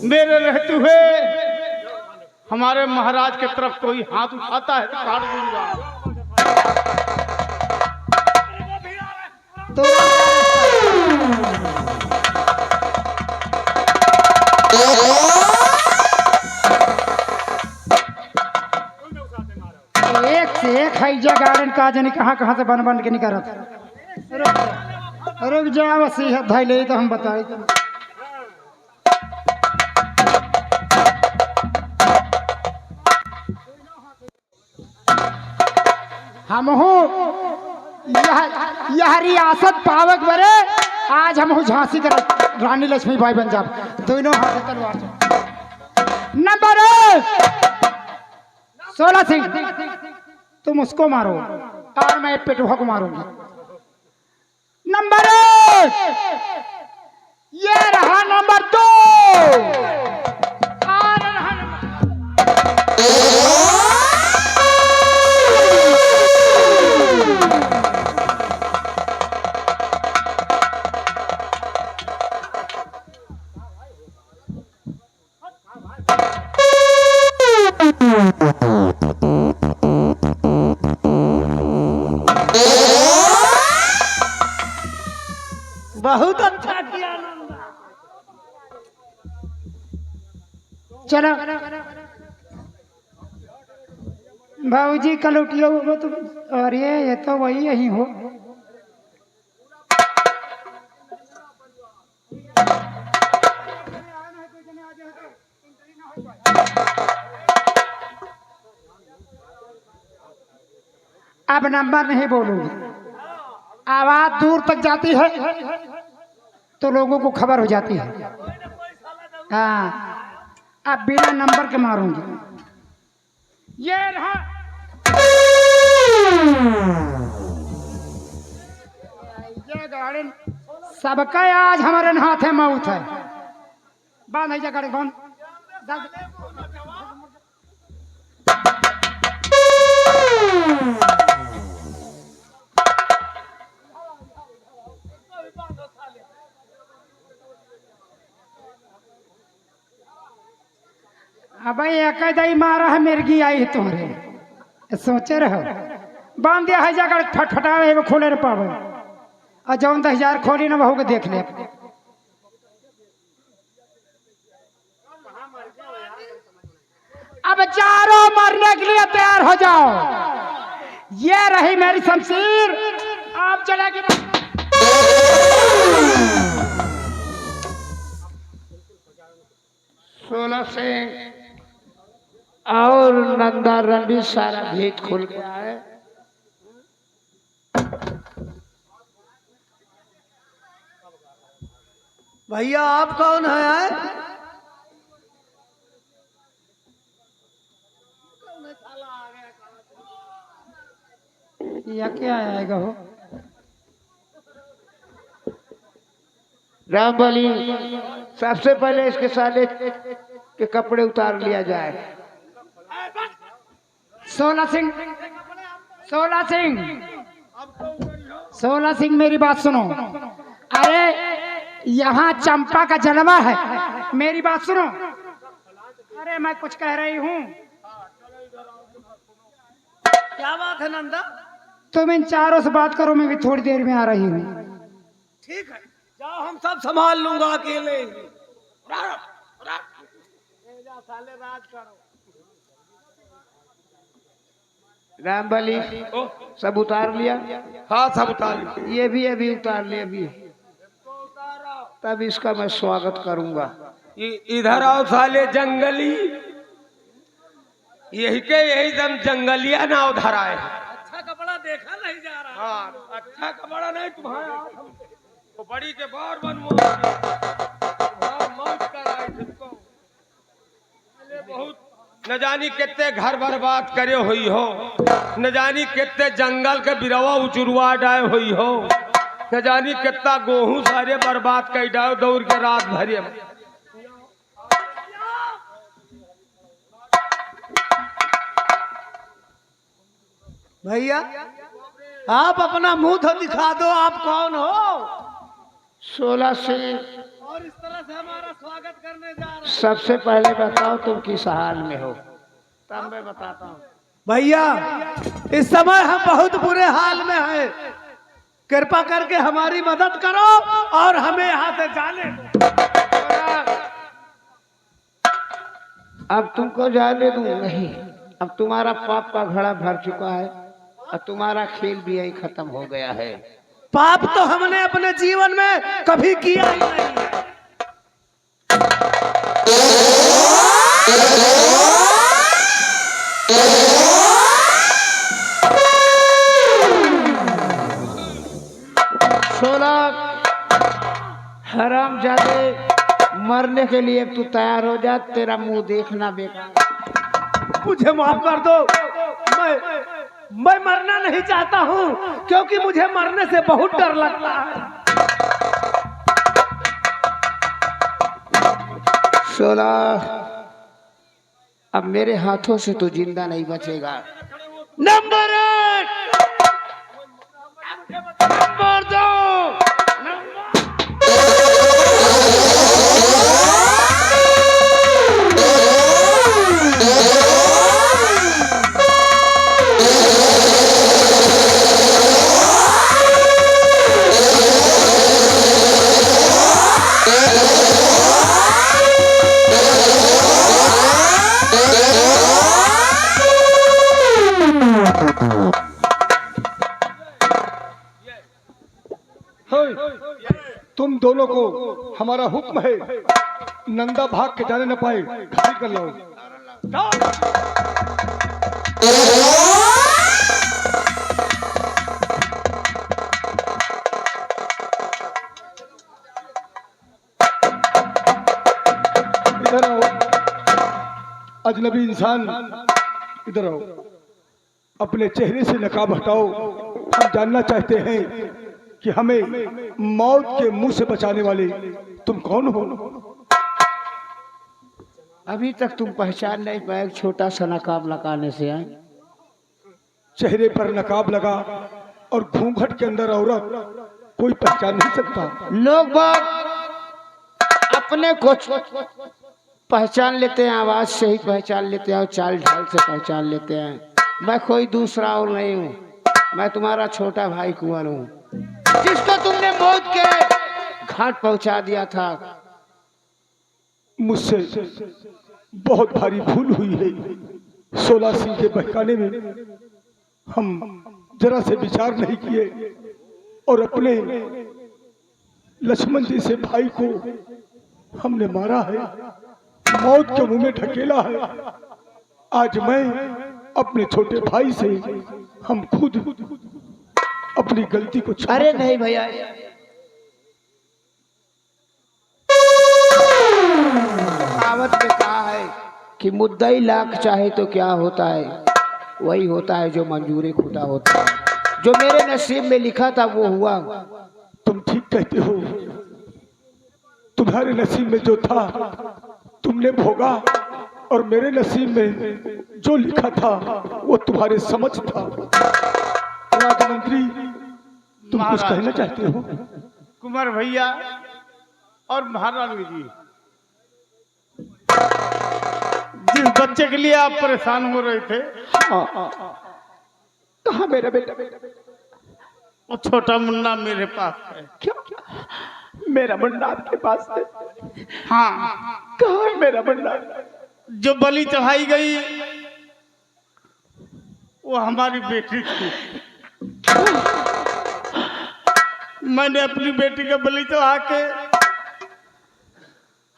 मेरे रहते हुए हमारे महाराज के तरफ कोई हाथ उठाता है तो काट दूंगा। एक से एक हैजा गार्डन का जाने कहाँ से बन के निकल रहा। रुक जाओ, वसीयत धाई ले तो हम बताए। हम यह रियासत पावक बरे, आज हम झांसी कर रानी लक्ष्मीबाई बन जाब। दोनों हाथ से तलवार नंबर 16 सिंह तुम उसको मारो और मैं पेटुहा को मारूंगी। नंबर 1 ये रहा। नंबर 2 और रहा बहुत अच्छा किया। चलो भाऊजी कलौटिया वो तो, अरे ये तो वही यही हो। अब नंबर नहीं बोलूंगी, आवाज दूर तक जाती है तो लोगों को खबर हो जाती है। हाँ अब बिना नंबर के मारूंगी। ये रहा। ये गाड़ी सबका आज हमारे हाथ है मौत है। बांध है गाड़ी कौन अब एक दई मारा है मिर्गी आई है तुम्हारे सोचे रहो। बांध दिया है जाकर फटफटावे वो खोले न पावे और जौन 10,000 खोली ना बहू के देख ले। अब चारों मरने के लिए तैयार हो जाओ। ये रही मेरी शमशीर, आप चलेगी। 16 से और नंदा रंडी सारा भेद खुल गया है। भैया आप कौन है? या क्या आएगा हो? राम बली, सबसे पहले इसके साले के कपड़े उतार लिया जाए। सोला सिंह, सोला सिंह, सोला सिंह, मेरी बात सुनो। अरे यहाँ चंपा का जलवा है, मेरी बात सुनो। अरे मैं कुछ कह रही हूँ। क्या बात है नंदा? तुम इन चारों से बात करो, मैं भी थोड़ी देर में आ रही हूँ। ठीक है, जाओ, हम सब संभाल लूंगा अकेले। राम बली, सब उतार लिया? हाँ सब उतार ली। ये भी अभी उतार लिया अभी, तब इसका मैं स्वागत करूंगा। इधर आओ साले जंगली, यही के यही दम जंगलिया ना उधर आए। अच्छा कपड़ा देखा नहीं जा रहा। हाँ अच्छा कपड़ा नहीं तुम्हारा, तो बड़ी के बार बन मौत कराए तुमको। बहुत न जानी कितने घर बर्बाद करे हुई हो, न जानी कितने जंगल के बिरवा उचुरवा डाए हुई हो, न जानी कितना गेहूं सारे बर्बाद कर डाओ दौड़ के रात भरे। भैया आप अपना मुंह तो दिखा दो, आप कौन हो? 16 से और इस तरह से हमारा स्वागत करने जा रहे हैं। सबसे पहले बताओ तुम किस हाल में हो, तब मैं बताता हूँ। भैया इस समय हम बहुत बुरे हाल में हैं, कृपा करके हमारी मदद करो और हमें यहाँ से जाने दो। अब तुमको जाने दूं नहीं, अब तुम्हारा पाप का घड़ा भर चुका है और तुम्हारा खेल भी यही खत्म हो गया है। पाप तो हमने अपने जीवन में कभी किया ही नहीं। हरामजादे, मरने के लिए तू तैयार हो जा, तेरा मुंह देखना बेकार। मुझे माफ कर दो, मैं मरना नहीं चाहता हूँ, क्योंकि मुझे मरने से बहुत डर लगता है। 16, अब मेरे हाथों से तो जिंदा नहीं बचेगा। नंबर 1, नंबर 2, तुम दोनों को हमारा हुक्म है, नंदा भाग के जाने न पाए, घायल कर लो। इधर आओ अजनबी इंसान, इधर आओ। अपने चेहरे से नकाब हटाओ। हम जानना चाहते हैं कि हमें मौत के मुंह से बचाने वाले तुम कौन हो? अभी तक तुम पहचान नहीं पाए, छोटा सा नकाब लगाने से आए। चेहरे पर नकाब लगा और घूंघट के अंदर औरत, कोई पहचान नहीं सकता। लोग बाग अपने को पहचान लेते हैं, आवाज से ही पहचान लेते हैं और चाल ढाल से पहचान लेते हैं। मैं कोई दूसरा और नहीं हूँ, मैं तुम्हारा छोटा भाई कुंवर हूँ, जिसको तुमने मौत के घाट पहुंचा दिया था। मुझसे बहुत भारी भूल हुई है। 16 सिंह के बहकाने में हम जरा से विचार नहीं किए और अपने लक्ष्मण जैसे भाई को हमने मारा है, मौत के मुंह में ढकेला है। आज मैं अपने छोटे भाई से हम खुद अपनी गलती को अरे नहीं भैया, कि मुद्दई लाख चाहे तो क्या होता है, वही होता है जो मंजूर खुदा होता है। जो मेरे नसीब में लिखा था वो हुआ। तुम ठीक कहते हो, तुम्हारे नसीब में जो था तुमने भोगा, और मेरे नसीब में जो लिखा था वो तुम्हारे समझ था। राजमंत्री, तुम कुछ कहना चाहते हो? कुंवर भैया और महारानी जी, जिस बच्चे के लिए आप परेशान हो रहे थे, कहाँ मेरा बेटा? वो छोटा मुन्ना मेरे पास है। क्या मेरा मुन्ना आपके पास है? हाँ, कहाँ है मेरा मुन्ना? जो बलि चढ़ाई गई वो हमारी बेटी थी। मैंने अपनी बेटी का बलि चढ़ा के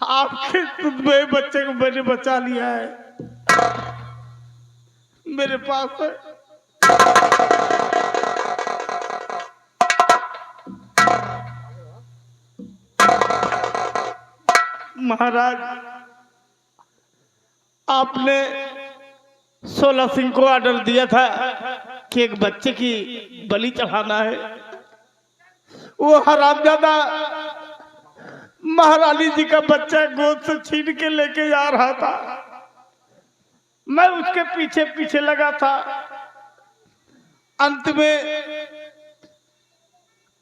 आपके दूध में बच्चे को मैंने बचा लिया है, मेरे पास है। महाराज, आपने 16 सिंह को ऑर्डर दिया था कि एक बच्चे की बलि चढ़ाना है। वो हरामजादा महारानी जी का बच्चा गोद से छीन के लेके जा रहा था। मैं उसके पीछे पीछे लगा था। अंत में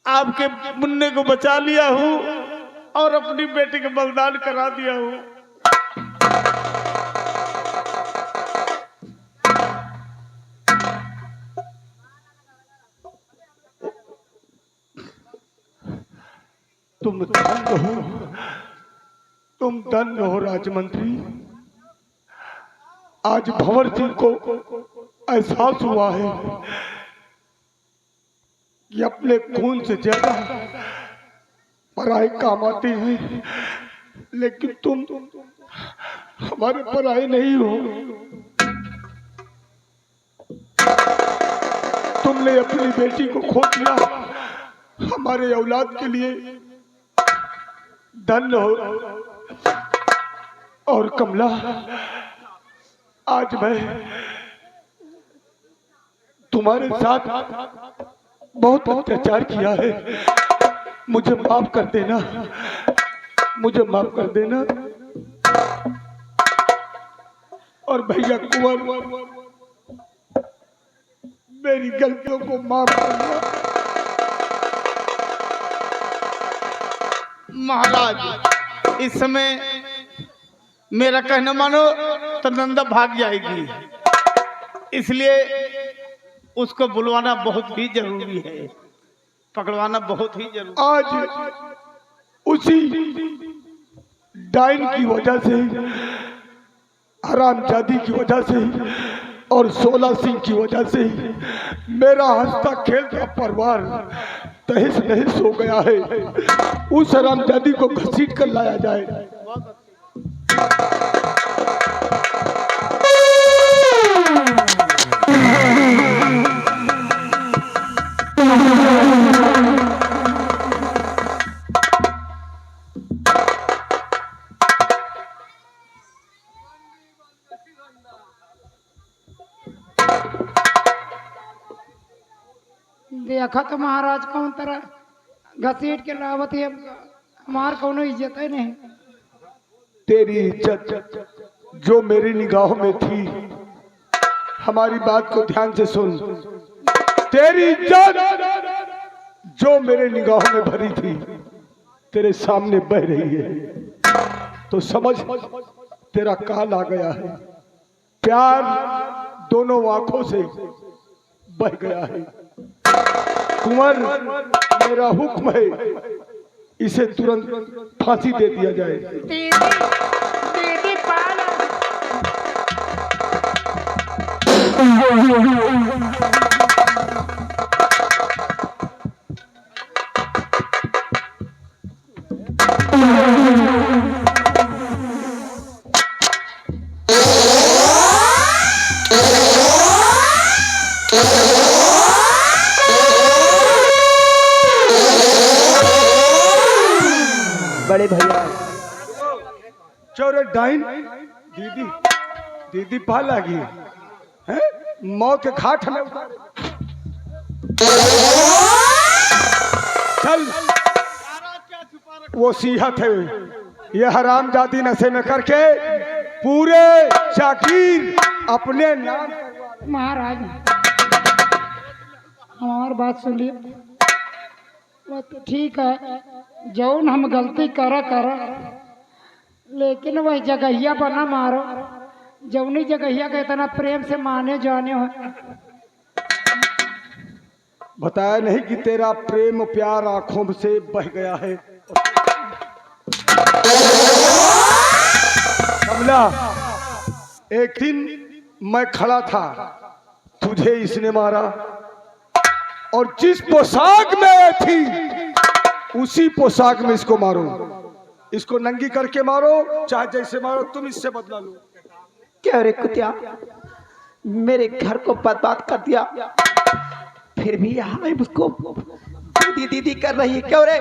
आपके मुन्ने को बचा लिया हूँ और अपनी बेटी को बलिदान करा दिया हूँ। तुम धन्य हो, तुम धन्य हो राजमंत्री। आज भंवर सिंह को एहसास हुआ है कि अपने खून से ज्यादा पराए काम आते हैं, लेकिन तुम हमारे पराए नहीं हो। तुमने अपनी बेटी को खो दिया हमारे औलाद के लिए। धन्य हो। और कमला, आज मैं तुम्हारे साथ बहुत अत्याचार किया है, मुझे माफ कर देना, मुझे माफ कर देना। और भैया कुंवर, मेरी गलतियों को माफ करना। महाराज, इस समय मेरा कहना मानो तो नंदा भाग जाएगी, इसलिए उसको बुलवाना बहुत ही जरूरी है, पकड़वाना बहुत ही जरूरी। आज उसी डाइन की वजह से, हरामजादी की वजह से और 16 सिंह की वजह से मेरा हंसता खेलता परिवार तहस नहस हो गया है। उस हरामजादी को घसीट कर लाया जाए। देखा तो महाराज कौन तरह घसीट के लावत है, हमार कोनो इज्जत है नहीं। तेरी इज्जत जो मेरी निगाहों में थी, हमारी बात को ध्यान से सुन। तेरी इज्जत जो मेरे निगाहों में भरी थी, तेरे सामने बह रही है, तो समझ तेरा काल आ गया है। प्यार दोनों आंखों से बह गया है। कुंवर, मेरा हुक्म है, इसे तुरंत फांसी दे दिया जाए। दीदी पाला। बड़े भैया, चोरे डाइन दीदी, दीदी पा लगी है मौत के घाट में उतारे। चल वो सीहत है ये हरामजादी नशे में करके पूरे जागीर अपने नाम। महाराज हमारी बात सुनिए। वो तो ठीक है जौन हम गलती करा लेकिन वही जगहिया पर ना मारो जौनी जगहिया का इतना प्रेम से माने जाने हो। बताया नहीं कि तेरा प्रेम प्यार आंखों से बह गया है। कमला एक दिन मैं खड़ा था तुझे इसने मारा और जिस पोशाक में थी उसी पोशाक में इसको मारो। इसको नंगी करके मारो चाहे जैसे मारो तुम इससे बदला लो। क्या रे कुतिया मेरे घर को बर्बाद कर दिया फिर भी हमें उसको दीदी दीदी कर रही है क्यों रे?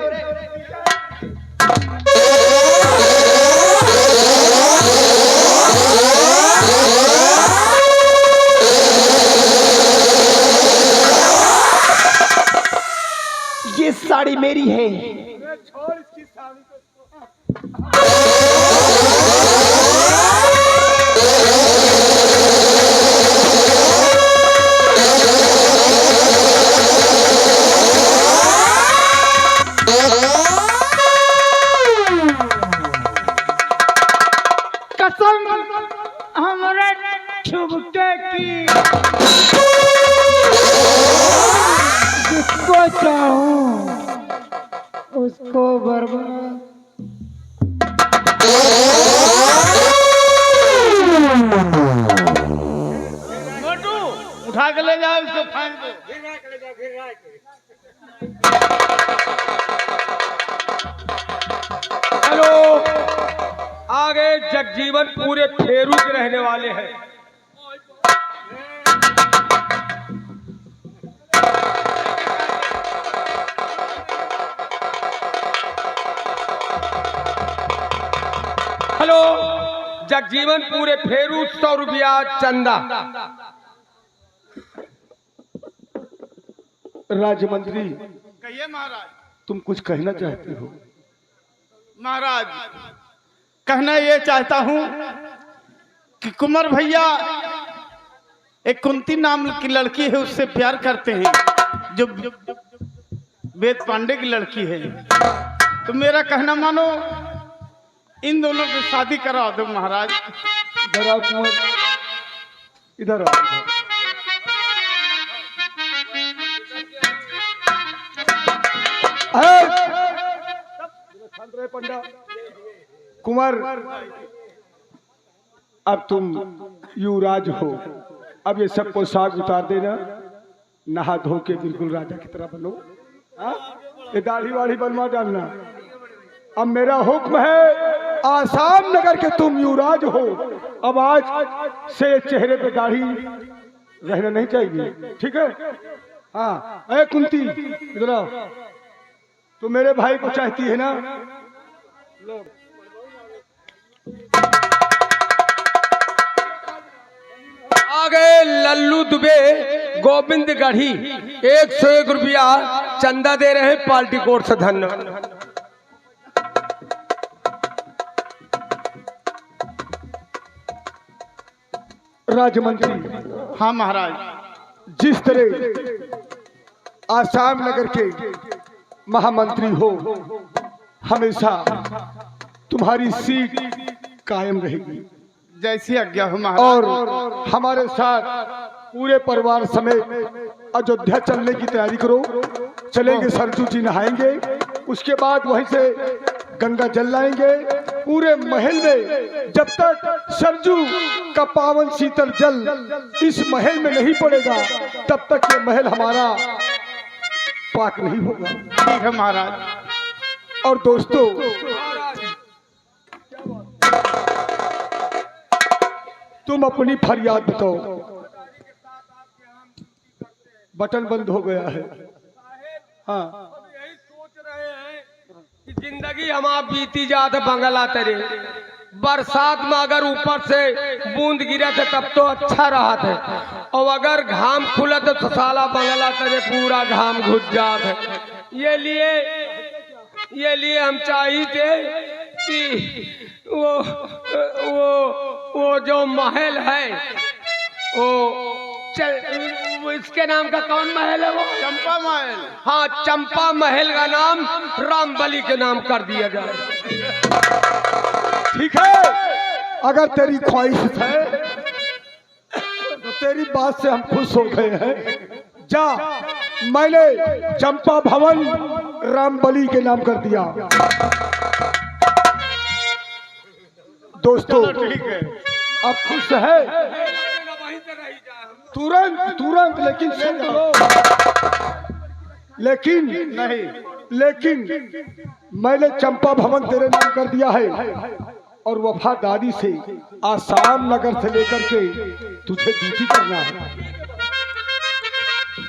ये साड़ी मेरी है। कसम हमारे छुपके की जिसको चाहूं उसको बर्बाद। मोटू उठा के ले जाओ इसको फाइन दो। हेलो आगे जगजीवन पूरे फेरू के रहने वाले हैं। हेलो जगजीवन पूरे फेरू 100 रुपया चंदा। राजमंत्री कहिए महाराज। तुम कुछ कहना चाहते हो? महाराज कहना ये चाहता हूँ कि कुंवर भैया एक कुंती नाम की लड़की है उससे प्यार करते हैं जो वेद पांडे की लड़की है। तो मेरा कहना मानो इन दोनों की शादी करा दो महाराज। इधर आओ कुंवर, इधर आओ। पंडा कुंवर अब तुम युवराज हो। अब ये सब पोशाक उतार देना नहा धो के बिल्कुल राजा की तरह बनो। ये दाढ़ी वाढ़ी बनवा डालना। अब मेरा हुक्म है आसाम नगर के तुम युवराज हो। अब आज से चेहरे पे दाढ़ी रहना नहीं चाहिए ठीक है? हाँ ए कुंती इधर आओ। तो मेरे भाई को चाहती है ना? आगे लल्लू दुबे गोविंद गढ़ी 101 रुपया चंदा दे रहे हैं पार्टी कोर्ट से। धन्यवाद। राजमंत्री हाँ महाराज। जिस तरह आसाम नगर के महामंत्री हो हमेशा तुम्हारी सीट कायम रहेगी। जैसी आज्ञा हो महाराज। और हमारे साथ पूरे परिवार समेत अयोध्या चलने की तैयारी करो। चलेंगे सरजू जी नहाएंगे उसके बाद वहीं से गंगा जल लाएंगे। पूरे महल में जब तक सरजू का पावन शीतल जल इस महल में नहीं पड़ेगा तब तक ये महल हमारा पाक नहीं होगा। ठीक है महाराज। और दोस्तों तुम अपनी फरियाद बताओ। बटन बंद हो गया है। हाँ यही सोच रहे हैं कि जिंदगी हमारा बीती जात बंगला तेरे बरसात में अगर ऊपर से बूंद गिरे थे तब तो अच्छा रहा था, और अगर घाम खुला तो साला बंगला तेरे पूरा घाम घुस जात है। ये लिए हम चाहिए थे कि वो जो महल है वो इसके नाम का कौन महल है? वो चंपा महल। हाँ, चंपा महल का नाम रामबली के नाम कर दिया जाए। ठीक है, अगर तेरी ख्वाहिश है तो तेरी बात से हम खुश हो गए हैं। जा, मैंने चंपा भवन रामबली के नाम कर दिया। दोस्तों ठीक है, अब खुश है? तुरंत लेकिन सुन लो। लेकिन मैंने चंपा भवन तेरे नाम कर दिया है, और वफादारी से आसाम नगर से लेकर के तुझे ड्यूटी करना है।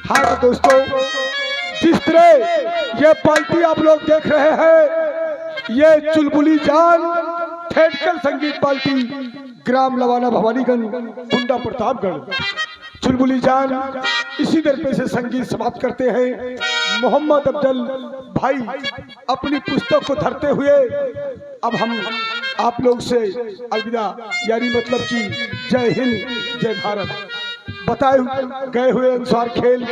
हाँ तो दोस्तों, जिस तरह ये पार्टी आप लोग देख रहे हैं, ये चुलबुली जान थेटकर संगीत पार्टी, ग्राम लवाना भवानीगंज, कुंडा प्रतापगढ़। चुलबुली जान इसी दरपे से संगीत समाप्त करते हैं। मोहम्मद अफजल भाई अपनी पुस्तक को धरते हुए अब हम आप लोग से अलविदा, यानी मतलब कि जय हिंद जय भारत। बताए गए हुए अनुसार खेल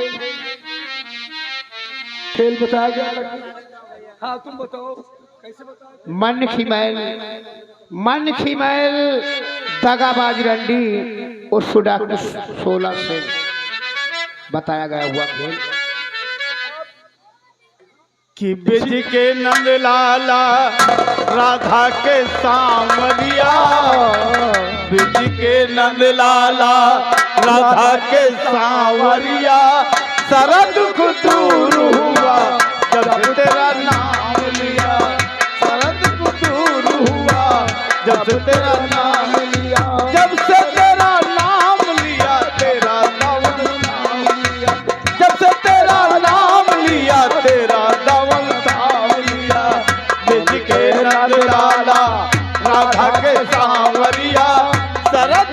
बताया गया। हाँ तुम बताओ कैसे बताओ? मन की मैल दगाबाज रंडी और सुडाकू 16 से बताया गया हुआ खेल कि बिज के नंद लाला राधा के सांवरिया, बिज के नंद लाला राधा के सांवरिया, सरद को दूर हुआ जब तेरा नाम लिया, सरद को दूर हुआ जब तेरा नाम लिया, जब से तेरा नाम लिया, तेरा दावन नाम लिया, जब से तेरा नाम लिया, तेरा दावन नाम लिया। बिज के नंद लाला राधा के सांवरिया, सरद